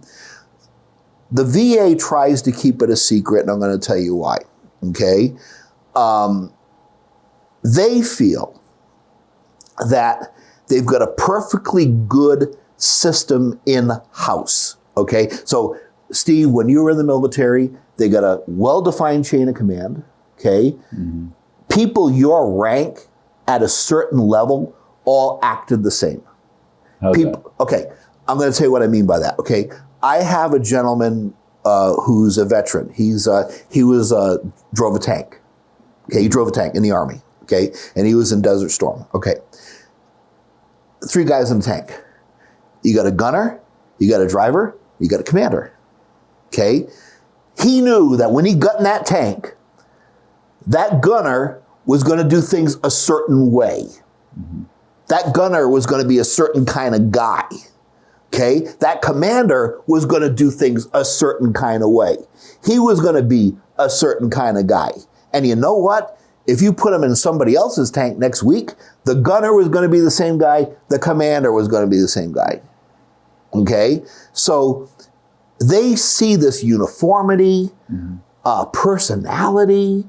Speaker 2: the VA tries to keep it a secret, and I'm going to tell you why. Okay, they feel that they've got a perfectly good system in-house. Okay, so Steve, when you were in the military, they got a well-defined chain of command. Okay, people your rank at a certain level all acted the same. Okay, I'm going to tell you what I mean by that. Okay, I have a gentleman who's a veteran. He drove a tank. Okay, he drove a tank in the Army. Okay, and he was in Desert Storm. Okay, 3 guys in the tank. You got a gunner, you got a driver, you got a commander. Okay, he knew that when he got in that tank, that gunner was going to do things a certain way. That gunner was going to be a certain kind of guy. Okay, that commander was going to do things a certain kind of way. He was going to be a certain kind of guy. And you know what? If you put him in somebody else's tank next week, the gunner was going to be the same guy, the commander was going to be the same guy. Okay, so they see this uniformity, personality.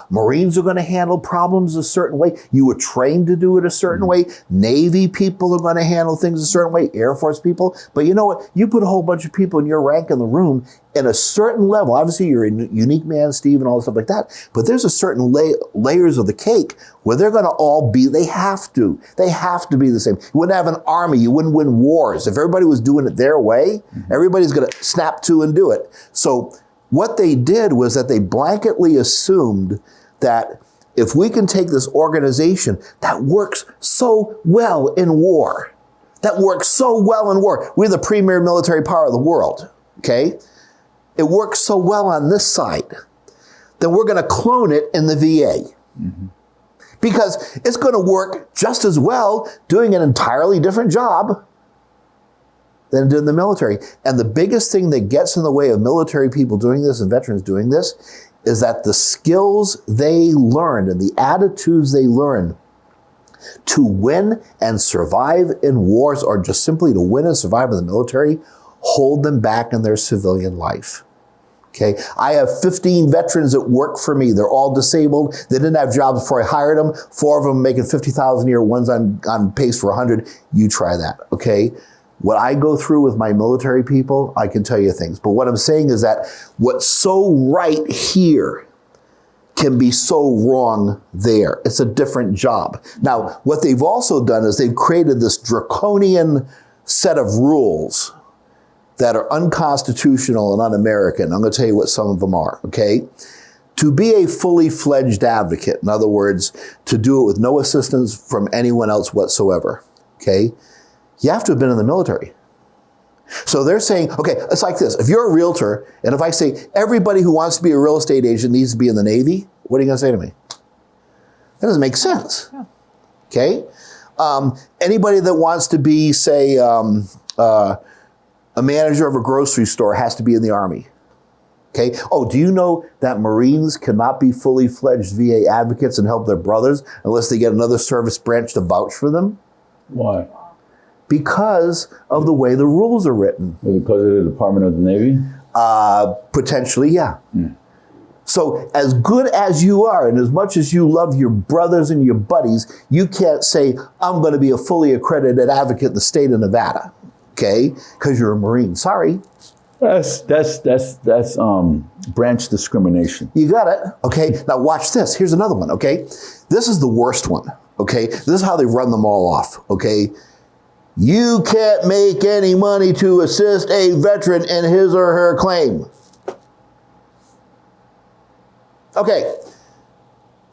Speaker 2: Marines are going to handle problems a certain way. You were trained to do it a certain way. Navy people are going to handle things a certain way. Air Force people. But you know what? You put a whole bunch of people in your rank in the room in a certain level. Obviously, you're a unique man, Steve, and all stuff like that. But there's a certain layers of the cake where they're going to all be, they have to be the same. You wouldn't have an army. You wouldn't win wars. If everybody was doing it their way, everybody's going to snap to and do it. So what they did was that they blanketly assumed that if we can take this organization that works so well in war, we're the premier military power of the world, okay? It works so well on this side, then we're going to clone it in the VA. Because it's going to work just as well doing an entirely different job than it did in the military. And the biggest thing that gets in the way of military people doing this and veterans doing this is that the skills they learned and the attitudes they learned to win and survive in wars, or just simply to win and survive in the military, hold them back in their civilian life. Okay, I have 15 veterans that work for me. They're all disabled. They didn't have jobs before I hired them. 4 of them making $50,000 a year. One's on pace for 100. You try that, okay? What I go through with my military people, I can tell you things. But what I'm saying is that what's so right here can be so wrong there. It's a different job. Now, what they've also done is they've created this draconian set of rules that are unconstitutional and un-American. I'm going to tell you what some of them are, okay? To be a fully fledged advocate, in other words, to do it with no assistance from anyone else whatsoever, okay? You have to have been in the military. So they're saying, okay, it's like this. If you're a realtor, and if I say everybody who wants to be a real estate agent needs to be in the Navy, what are you going to say to me? That doesn't make sense. Yeah. Okay? Anybody that wants to be, say, a manager of a grocery store has to be in the Army. Okay? Oh, do you know that Marines cannot be fully fledged VA advocates and help their brothers unless they get another service branch to vouch for them?
Speaker 1: Why?
Speaker 2: Because of the way the rules are written.
Speaker 1: Because of the Department of the Navy?
Speaker 2: Potentially, yeah. So as good as you are and as much as you love your brothers and your buddies, you can't say, I'm going to be a fully accredited advocate in the state of Nevada, okay? Because you're a Marine. Sorry.
Speaker 1: That's branch discrimination.
Speaker 2: You got it. Okay. Now watch this. Here's another one. Okay. This is the worst one. Okay. This is how they run them all off. Okay. You can't make any money to assist a veteran in his or her claim. Okay.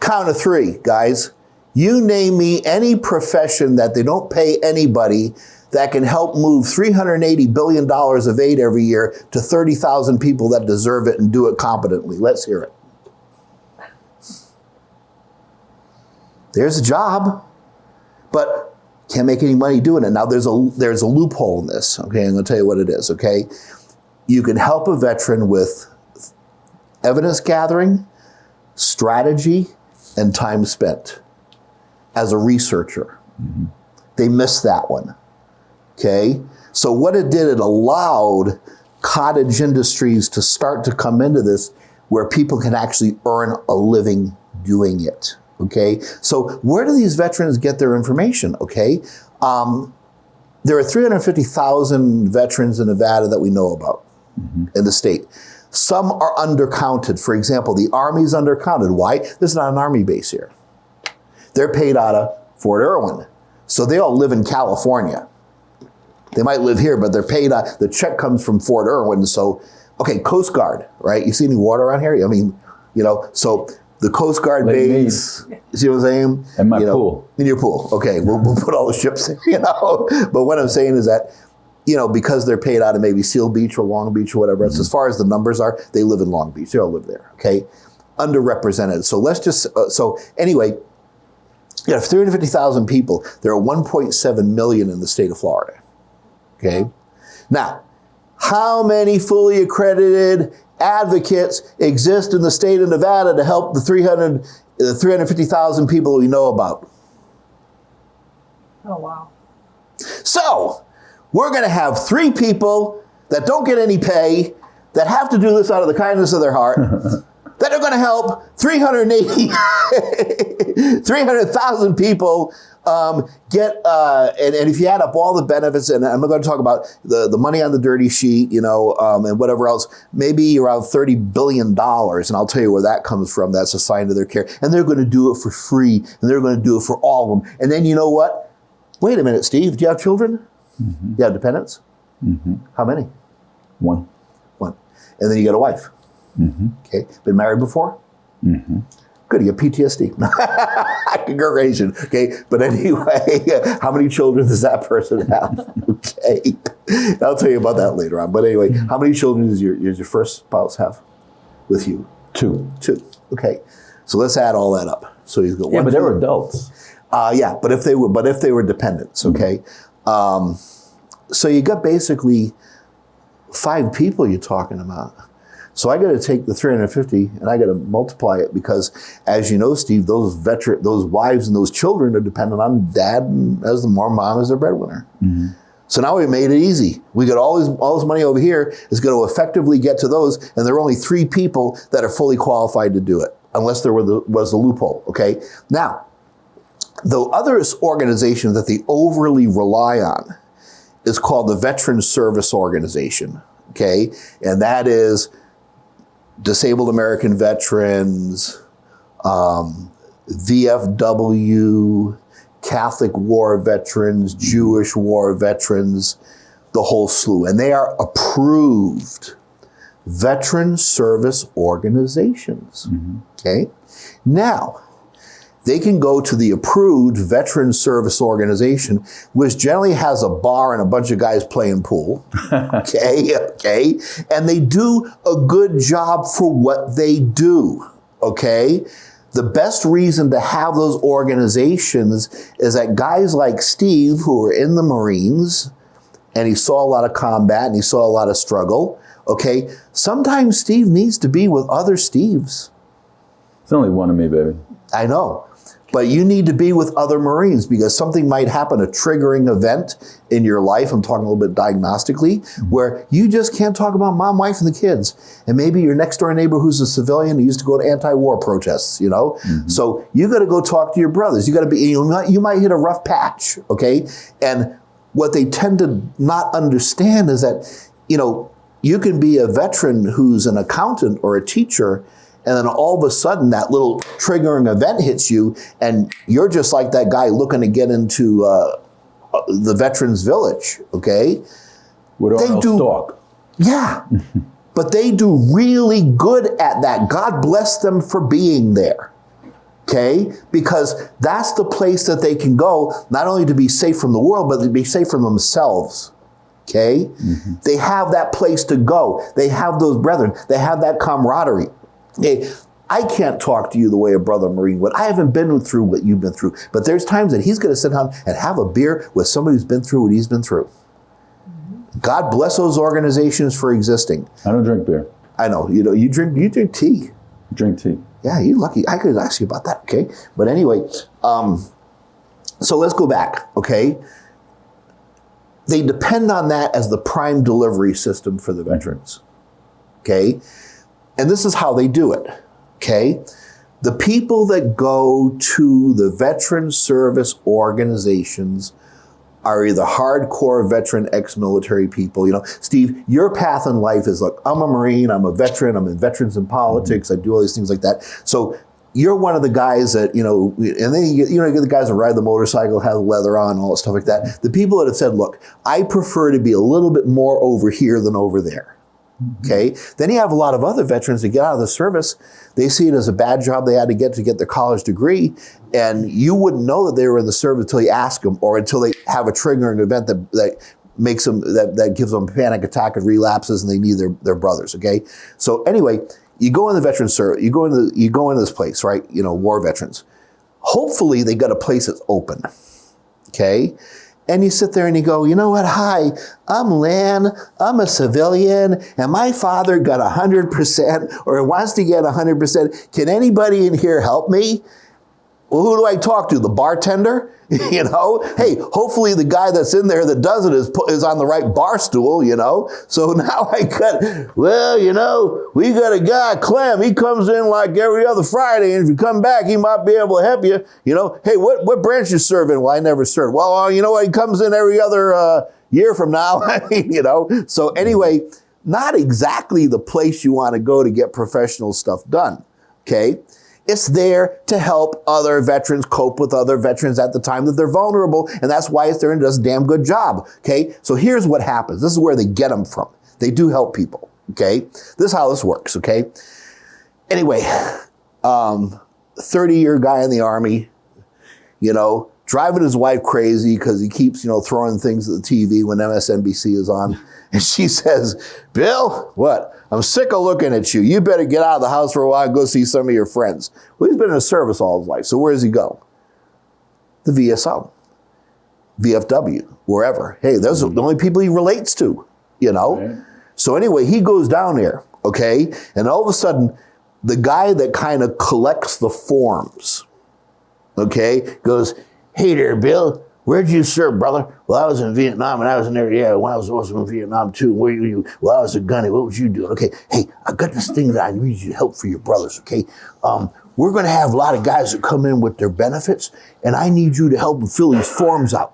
Speaker 2: Count of 3, guys. You name me any profession that they don't pay anybody that can help move $380 billion of aid every year to 30,000 people that deserve it and do it competently. Let's hear it. There's a job, but can't make any money doing it. Now, there's a loophole in this. Okay, I'm going to tell you what it is, okay? You can help a veteran with evidence gathering, strategy, and time spent as a researcher. They missed that one. Okay, so what it did, it allowed cottage industries to start to come into this where people can actually earn a living doing it. Okay, so where do these veterans get their information? Okay, there are 350,000 veterans in Nevada that we know about in the state. Some are undercounted. For example, the Army's undercounted. Why? There's not an Army base here. They're paid out of Fort Irwin. So they all live in California. They might live here, but they're paid out. The check comes from Fort Irwin. So, okay, Coast Guard, right? You see any water around here? I mean, so the Coast Guard base, you see what I'm saying?
Speaker 1: And my pool.
Speaker 2: In your pool. Okay, we'll put all the ships in, But what I'm saying is that, because they're paid out of maybe Seal Beach or Long Beach or whatever else, as far as the numbers are, they live in Long Beach. They all live there, okay? Underrepresented. So let's just, anyway, you have 350,000 people. There are 1.7 million in the state of Florida, okay? Now, how many fully accredited advocates exist in the state of Nevada to help the 350,000 people we know about?
Speaker 3: Oh, wow.
Speaker 2: So, we're going to have 3 people that don't get any pay, that have to do this out of the kindness of their heart, that are going to help 300,000 people get, and if you add up all the benefits, and I'm not going to talk about the money on the dirty sheet, and whatever else, maybe around $30 billion. And I'll tell you where that comes from. That's assigned to their care. And they're going to do it for free. And they're going to do it for all of them. And then you know what? Wait a minute, Steve, do you have children? Do you have dependents? How many?
Speaker 1: One.
Speaker 2: And then you got a wife. Okay. Been married before? Good, you get PTSD. Congratulations. Okay. But anyway, how many children does that person have? Okay. I'll tell you about that later on. But anyway, how many children does your first spouse have with you?
Speaker 1: 2.
Speaker 2: 2. Okay. So let's add all that up. So he's got 1.
Speaker 1: Yeah, but they were adults.
Speaker 2: Yeah, but if they were dependents, okay. So you got basically 5 people you're talking about. So I got to take the 350 and I got to multiply it because, as you know, Steve, those wives and those children are dependent on dad as the mom as their breadwinner. So now we made it easy. We got all this money over here is going to effectively get to those, and there are only 3 people that are fully qualified to do it, unless there was a loophole. Okay. Now, the other organization that they overly rely on is called the Veterans Service Organization. Okay, and that is Disabled American Veterans, VFW, Catholic War Veterans, Jewish War Veterans, the whole slew. And they are approved veteran service organizations. Okay? Now, they can go to the approved veteran service organization, which generally has a bar and a bunch of guys playing pool. Okay. And they do a good job for what they do. Okay. The best reason to have those organizations is that guys like Steve, who are in the Marines, and he saw a lot of combat and he saw a lot of struggle. Okay. Sometimes Steve needs to be with other Steves.
Speaker 1: It's only one of me, baby.
Speaker 2: I know. But you need to be with other Marines because something might happen, a triggering event in your life. I'm talking a little bit diagnostically, where you just can't talk about mom, wife, and the kids. And maybe your next door neighbor who's a civilian who used to go to anti-war protests, So you got to go talk to your brothers. You got to be, you might hit a rough patch, okay? And what they tend to not understand is that, you can be a veteran who's an accountant or a teacher, and then all of a sudden that little triggering event hits you and you're just like that guy looking to get into the Veterans Village, okay?
Speaker 1: With Arnold Stark.
Speaker 2: Yeah, but they do really good at that. God bless them for being there, okay? Because that's the place that they can go, not only to be safe from the world, but to be safe from themselves. Okay? They have that place to go. They have those brethren. They have that camaraderie. Okay, I can't talk to you the way a brother Marine would. I haven't been through what you've been through. But there's times that he's going to sit down and have a beer with somebody who's been through what he's been through. God bless those organizations for existing.
Speaker 1: I don't drink beer.
Speaker 2: I know. You drink tea.
Speaker 1: Drink tea.
Speaker 2: Yeah, you're lucky. I could ask you about that, okay? But anyway, so let's go back, okay? they depend on that as the prime delivery system for the veterans. Okay? And this is how they do it. Okay? The people that go to the veteran service organizations are either hardcore veteran ex-military people. You know, Steve, your path in life is like, I'm a Marine, I'm a veteran, I'm in Veterans in Politics, I do all these things like that. So you're one of the guys that, you know, and then you get the guys that ride the motorcycle, have the leather on, all that stuff like that. The people that have said, look, I prefer to be a little bit more over here than over there. Okay. Then you have a lot of other veterans that get out of the service. They see it as a bad job they had to get their college degree. And you wouldn't know that they were in the service until you ask them, or until they have a triggering event that makes them, that gives them a panic attack and relapses and they need their brothers. Okay. So anyway, you go in the veteran service, you go into this place, right? You know, war veterans. Hopefully they got a place that's open. Okay. And you sit there and you go, you know what? Hi, I'm Len. I'm a civilian, and my father got 100% or wants to get 100%. Can anybody in here help me? Well, who do I talk to? The bartender? You know, hey, hopefully the guy that's in there that does it is on the right bar stool, you know. So now well, you know, we got a guy, Clem, he comes in like every other Friday, and if you come back, he might be able to help you. You know, hey, what branch you serve in? Well, I never served. Well, you know what, he comes in every other year from now. I mean, you know. So anyway, not exactly the place you want to go to get professional stuff done, okay? It's there to help other veterans cope with other veterans at the time that they're vulnerable, and that's why it's there and does a damn good job, okay? So here's what happens. This is where they get them from. They do help people, okay? This is how this works, okay? Anyway, 30-year guy in the Army, you know, driving his wife crazy because he keeps, you know, throwing things at the TV when MSNBC is on. And she says, Bill, what? I'm sick of looking at you. You better get out of the house for a while and go see some of your friends. Well, he's been in the service all his life. So where does he go? The VSO, VFW, wherever. Hey, those are the only people he relates to, you know? Right. So anyway, he goes down there, okay? And all of a sudden, the guy that kind of collects the forms, okay, goes, hey there, Bill. Where'd you serve, brother? Well, I was in Vietnam, and I was in there. Yeah, well, I was also in Vietnam, too. Where were you? Well, I was a gunny. What was you doing? Okay, hey, I got this thing that I need you to help for your brothers, okay? We're going to have a lot of guys that come in with their benefits, and I need you to help them fill these forms out.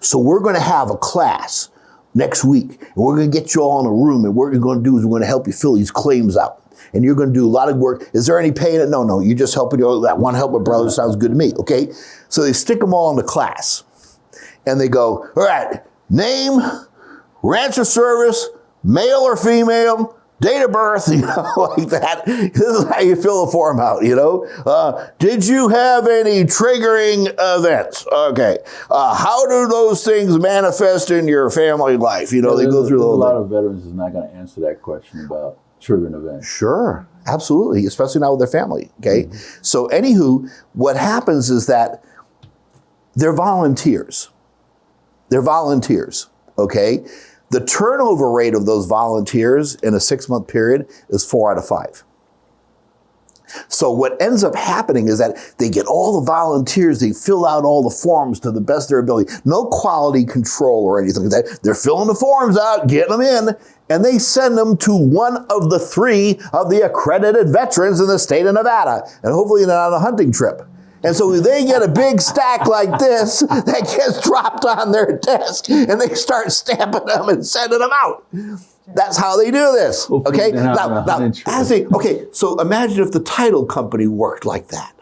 Speaker 2: So we're going to have a class next week, and we're going to get you all in a room, and what we're going to do is we're going to help you fill these claims out. And you're going to do a lot of work. Is there any pay in it? No, you're just helping. That one helper brother sounds good to me, okay? So they stick them all in the class. And they go, all right, name, ranch of service, male or female, date of birth, you know, like that. This is how you fill a form out, you know. Did you have any triggering events? Okay. How do those things manifest in your family life? You know, they go through the whole
Speaker 1: thing. A lot of veterans is not going to answer that question about triggering events.
Speaker 2: Sure, absolutely, especially now with their family, okay? Mm-hmm. So anywho, what happens is that they're volunteers. They're volunteers, okay? The turnover rate of those volunteers in a 6-month period is 4 out of 5. So what ends up happening is that they get all the volunteers, they fill out all the forms to the best of their ability. No quality control or anything like that. They're filling the forms out, getting them in, and they send them to one of the 3 of the accredited veterans in the state of Nevada. And hopefully they're on a hunting trip. And so they get a big stack like this that gets dropped on their desk, and they start stamping them and sending them out. That's how they do this. Okay. Okay. So imagine if the title company worked like that.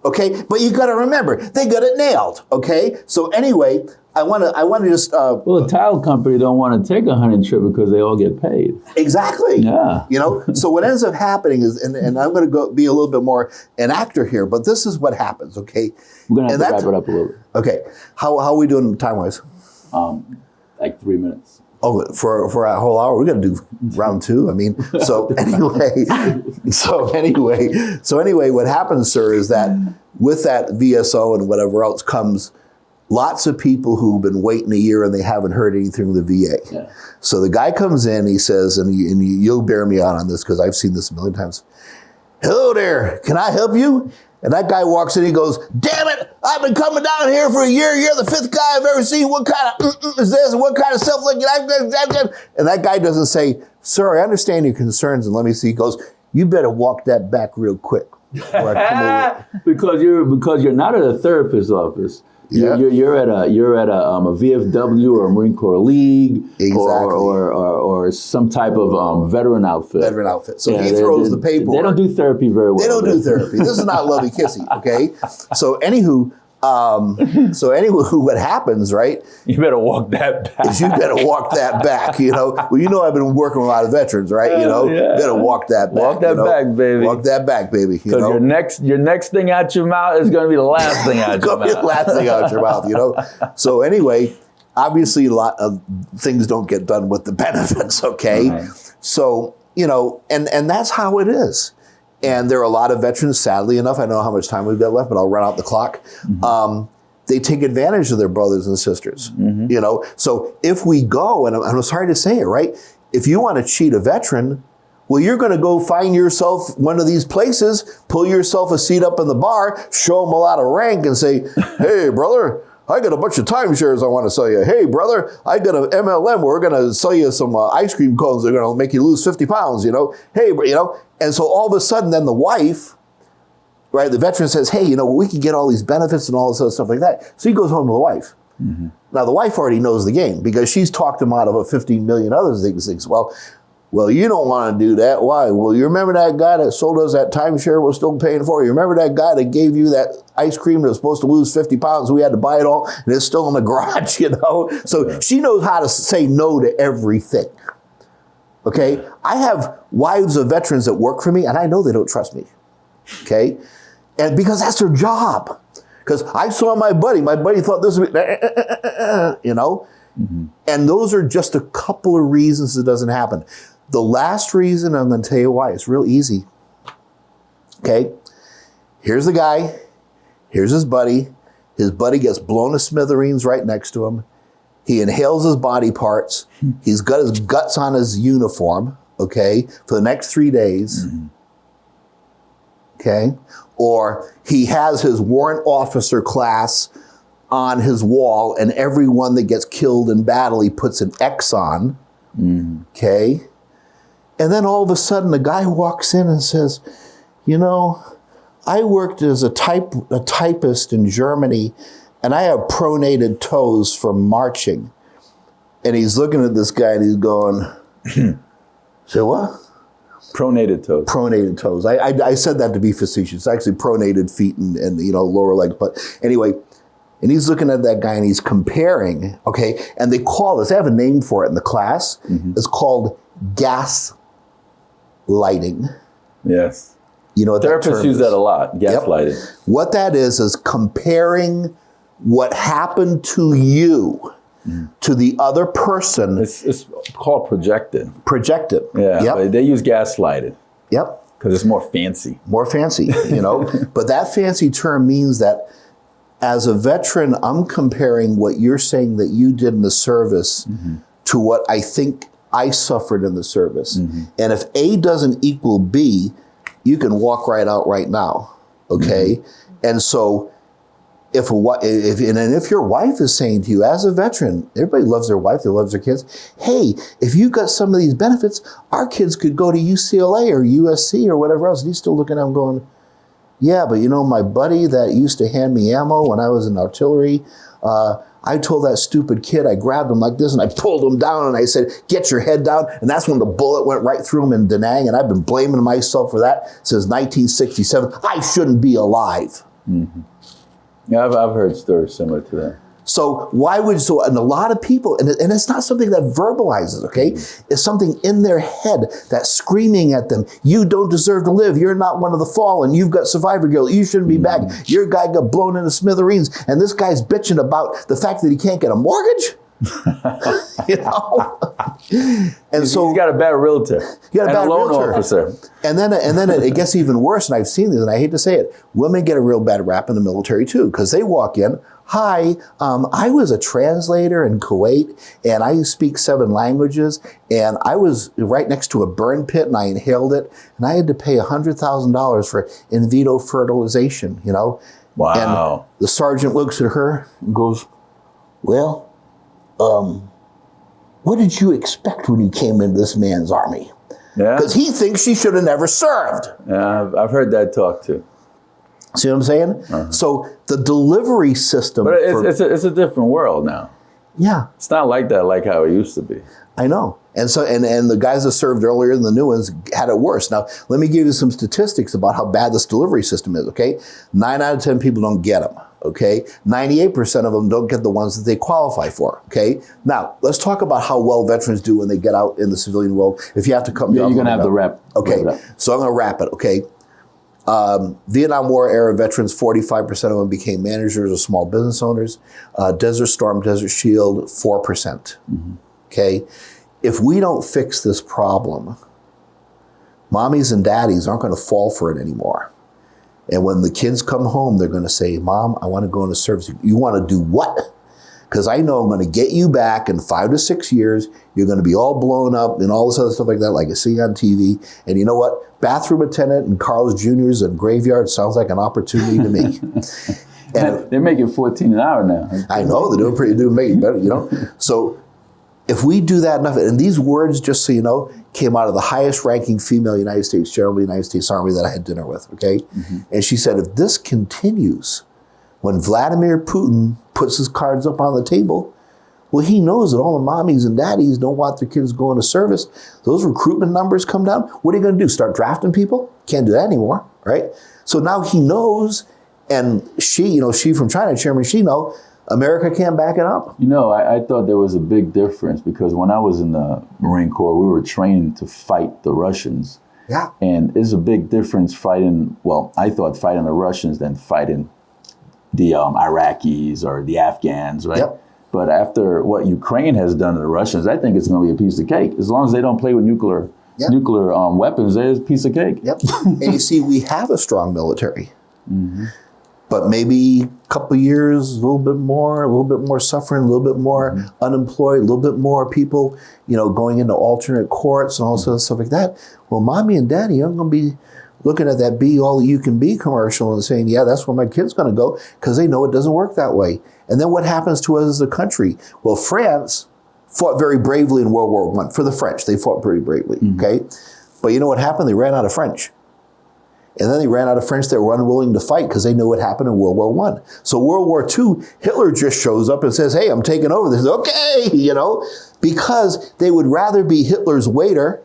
Speaker 2: Okay. But you got to remember, they got it nailed. Okay. So anyway, I want to just.
Speaker 1: Well, the title company don't want to take a hunting trip because they all get paid.
Speaker 2: Exactly.
Speaker 1: Yeah.
Speaker 2: You know. So what ends up happening is, and I'm going to go be a little bit more an actor here, but this is what happens. Okay.
Speaker 1: We're going to have to wrap it up a little bit.
Speaker 2: Okay. How are we doing time wise?
Speaker 1: Like 3 minutes.
Speaker 2: Oh, for a whole hour, we're going to do round 2. I mean, so anyway, what happens, sir, is that with that VSO and whatever else comes lots of people who've been waiting a year and they haven't heard anything from the VA. Yeah. So the guy comes in, he says, and you'll bear me out on this because I've seen this a million times. Hello there, can I help you? And that guy walks in, he goes, damn it, I've been coming down here for a year. You're the fifth guy I've ever seen. What kind of is this? What kind of stuff like that? And that guy doesn't say, sir, I understand your concerns, and let me see. He goes, you better walk that back real quick. Before I come over.
Speaker 1: because you're not at a therapist's office.
Speaker 2: Yeah.
Speaker 1: You're at a VFW or a Marine Corps League,
Speaker 2: Exactly.
Speaker 1: or some type of veteran outfit.
Speaker 2: Veteran outfit. So he throws the paperwork.
Speaker 1: They don't do therapy very well.
Speaker 2: They don't do therapy. This is not lovey kissy, okay? So anywho, what happens, right?
Speaker 1: You better walk that back.
Speaker 2: Is you better walk that back, you know. Well, you know I've been working with a lot of veterans, right? You know,
Speaker 1: Yeah.
Speaker 2: better walk that back.
Speaker 1: Walk that back, baby.
Speaker 2: Walk that back, baby. You
Speaker 1: Because
Speaker 2: know,
Speaker 1: your next thing out your mouth is going to be the last thing out your
Speaker 2: Gonna be the
Speaker 1: mouth.
Speaker 2: last thing out your mouth, you know. So anyway, obviously a lot of things don't get done with the benefits, okay?
Speaker 1: Right.
Speaker 2: So, you know, and that's how it is. And there are a lot of veterans, sadly enough, I don't know how much time we've got left, but I'll run out the clock. They take advantage of their brothers and sisters, you know? So if we go, and I'm sorry to say it, right? If you want to cheat a veteran, well, you're going to go find yourself one of these places, pull yourself a seat up in the bar, show them a lot of rank and say, hey, brother, I got a bunch of timeshares I want to sell you. Hey, brother, I got an MLM where we're going to sell you some ice cream cones that are going to make you lose 50 pounds, you know? Hey, you know? And so all of a sudden, then the wife, right, the veteran says, hey, you know, we can get all these benefits and all this other stuff like that. So he goes home to the wife. Now, the wife already knows the game because she's talked him out of a 15 million other things. Well, you don't want to do that. Why? Well, you remember that guy that sold us that timeshare we're still paying for? You remember that guy that gave you that ice cream that was supposed to lose 50 pounds? We had to buy it all, and it's still in the garage, you know? So she knows how to say no to everything. Okay? I have wives of veterans that work for me, and I know they don't trust me. Okay? And because that's their job. Because I saw my buddy thought this would be, you know? And those are just a couple of reasons it doesn't happen. The last reason, I'm going to tell you why. It's real easy. Okay? Here's the guy. Here's his buddy. His buddy gets blown to smithereens right next to him. He inhales his body parts. He's got his guts on his uniform, okay, for the next 3 days. Okay? Or he has his warrant officer class on his wall, and everyone that gets killed in battle, he puts an X on. Okay? And then all of a sudden, the guy walks in and says, you know, I worked as a typist in Germany, and I have pronated toes from marching. And he's looking at this guy, and he's going, say what?
Speaker 1: Pronated toes.
Speaker 2: Pronated toes. I said that to be facetious. It's actually pronated feet and you know, lower legs. But anyway, and he's looking at that guy and he's comparing, okay? And they call this, they have a name for it in the class. It's called gas lighting.
Speaker 1: Yes.
Speaker 2: You know what that term
Speaker 1: Therapists use
Speaker 2: is?
Speaker 1: that a lot, gaslighting.
Speaker 2: What that is comparing what happened to you to the other person.
Speaker 1: It's called projected.
Speaker 2: Projected.
Speaker 1: Yeah,
Speaker 2: Yep.
Speaker 1: but they use gaslighting
Speaker 2: Yep.
Speaker 1: because it's more fancy.
Speaker 2: More fancy, you know? But that fancy term means that as a veteran, I'm comparing what you're saying that you did in the service to what I think I suffered in the service. And if A doesn't equal B, you can walk right out right now, okay? And so if your wife is saying to you as a veteran, everybody loves their wife, they love their kids. Hey, if you got some of these benefits, our kids could go to UCLA or USC or whatever else. And he's still looking at them going, yeah, but you know, my buddy that used to hand me ammo when I was in artillery, I told that stupid kid, I grabbed him like this and I pulled him down and I said, get your head down. And that's when the bullet went right through him in Da Nang. And I've been blaming myself for that since 1967. I shouldn't be alive.
Speaker 1: Yeah, I've heard stories similar to that.
Speaker 2: So and a lot of people, and it's not something that verbalizes, okay? It's something in their head that's screaming at them, you don't deserve to live, you're not one of the fallen, you've got survivor guilt, you shouldn't be back, your guy got blown into smithereens, and this guy's bitching about the fact that he can't get a mortgage? You know? And so
Speaker 1: he's got a bad realtor.
Speaker 2: You got a bad
Speaker 1: loan
Speaker 2: realtor.
Speaker 1: officer.
Speaker 2: And then it gets even worse, and I've seen this, and I hate to say it, women get a real bad rap in the military too, because they walk in, hi, I was a translator in Kuwait, and I speak 7 languages, and I was right next to a burn pit, and I inhaled it, and I had to pay $100,000 for in vitro fertilization, you know?
Speaker 1: Wow.
Speaker 2: And the sergeant looks at her and goes, well, what did you expect when you came into this man's army?
Speaker 1: Yeah.
Speaker 2: Because he thinks she should have never served.
Speaker 1: Yeah, I've heard that talk too.
Speaker 2: See what I'm saying? So the delivery system.
Speaker 1: But it's a different world now.
Speaker 2: Yeah.
Speaker 1: It's not like that like how it used to be.
Speaker 2: I know. And so and the guys that served earlier and the new ones had it worse. Now, let me give you some statistics about how bad this delivery system is, okay? 9 out of 10 people don't get them, okay? 98% of them don't get the ones that they qualify for, okay? Now, let's talk about how well veterans do when they get out in the civilian world. If you have to come down.
Speaker 1: You're going to have to wrap.
Speaker 2: Okay, so I'm going to wrap it, okay? Vietnam War era veterans, 45% of them became managers or small business owners. Desert Storm, Desert Shield, 4%. Okay? If we don't fix this problem, mommies and daddies aren't going to fall for it anymore. And when the kids come home, they're going to say, Mom, I want to go into service. You want to do what? Because I know I'm going to get you back in 5 to 6 years. You're going to be all blown up and all this other stuff like that, like I see on TV. And you know what? Bathroom attendant and Carl's Jr.'s and graveyard sounds like an opportunity to me.
Speaker 1: And they're making $14 an hour now.
Speaker 2: I know they're making better, you know. So if we do that enough, and these words, just so you know, came out of the highest ranking female United States General of the United States Army that I had dinner with, okay? And she said, if this continues, when Vladimir Putin puts his cards up on the table, well, he knows that all the mommies and daddies don't want their kids going to service. Those recruitment numbers come down. What are you going to do? Start drafting people? Can't do that anymore, right? So now he knows, and she from China, Chairman Xi knows, America can't back it up.
Speaker 1: You know, I thought there was a big difference because when I was in the Marine Corps, we were trained to fight the Russians.
Speaker 2: Yeah.
Speaker 1: And there's a big difference fighting, well, I thought fighting the Russians than fighting the Iraqis or the Afghans, right?
Speaker 2: Yep.
Speaker 1: But after what Ukraine has done to the Russians, I think it's going to be a piece of cake. As long as they don't play with nuclear weapons, there's a piece of cake.
Speaker 2: Yep. And you see, we have a strong military. But maybe a couple of years, a little bit more suffering, a little bit more unemployed, a little bit more people, going into alternate courts and all sorts of stuff like that. Well, mommy and daddy aren't going to be looking at that Be All You Can Be commercial and saying, yeah, that's where my kid's going to go, because they know it doesn't work that way. And then what happens to us as a country? Well, France fought very bravely in World War I. For the French, they fought pretty bravely, okay? But you know what happened? They ran out of French. And then they ran out of French that were unwilling to fight because they knew what happened in World War I. So World War II, Hitler just shows up and says, hey, I'm taking over. They say, okay, because they would rather be Hitler's waiter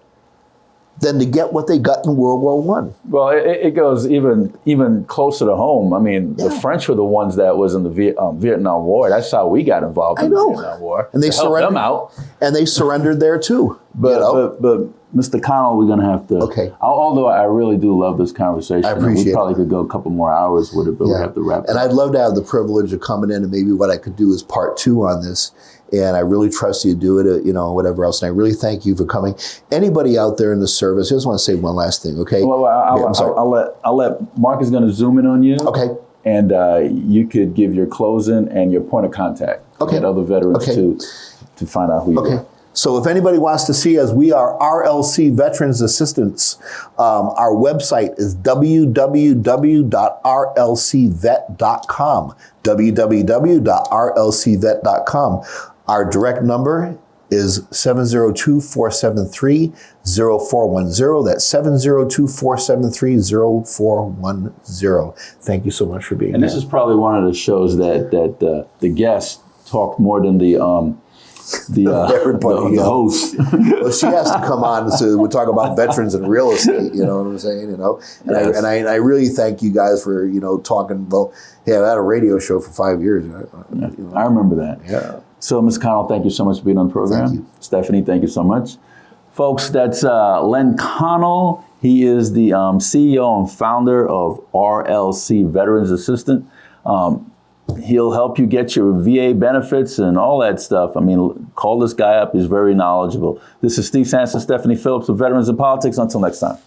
Speaker 2: than to get what they got in World War I.
Speaker 1: Well, it goes even closer to home. I mean, the French were the ones that was in the Vietnam War. That's how we got involved in the Vietnam War.
Speaker 2: And they surrendered
Speaker 1: them out.
Speaker 2: And they surrendered there too.
Speaker 1: But Mr. Connell, we're going to have to.
Speaker 2: Okay.
Speaker 1: Although I really do love this conversation.
Speaker 2: I appreciate
Speaker 1: we probably could go a couple more hours with it, but we have to wrap it up.
Speaker 2: And I'd love to have the privilege of coming in, and maybe what I could do is part 2 on this. And I really trust you to do it, whatever else. And I really thank you for coming. Anybody out there in the service, I just want to say one last thing, okay?
Speaker 1: Well, I'll let Mark is going to zoom in on you.
Speaker 2: Okay.
Speaker 1: And you could give your closing and your point of contact.
Speaker 2: Okay.
Speaker 1: Get other veterans to find out who you are.
Speaker 2: So if anybody wants to see us, we are RLC Veterans Assistants. Our website is www.rlcvet.com. www.rlcvet.com. Our direct number is 702-473-0410. That's 702-473-0410. Thank you so much for being here.
Speaker 1: And this is probably one of the shows that the guests talk more than the host.
Speaker 2: Well, she has to come on, so we'll talk about veterans and real estate. You know what I'm saying? And I really thank you guys for talking. Well, I had a radio show for 5 years.
Speaker 1: I remember that.
Speaker 2: Yeah.
Speaker 1: So, Ms. Connell, thank you so much for being on the program.
Speaker 2: Thank you.
Speaker 1: Stephanie, thank you so much. Folks, that's Len Connell. He is the CEO and founder of RLC Veterans Assistant. He'll help you get your VA benefits and all that stuff. I mean, call this guy up. He's very knowledgeable. This is Steve Sanson, Stephanie Phillips of Veterans in Politics. Until next time.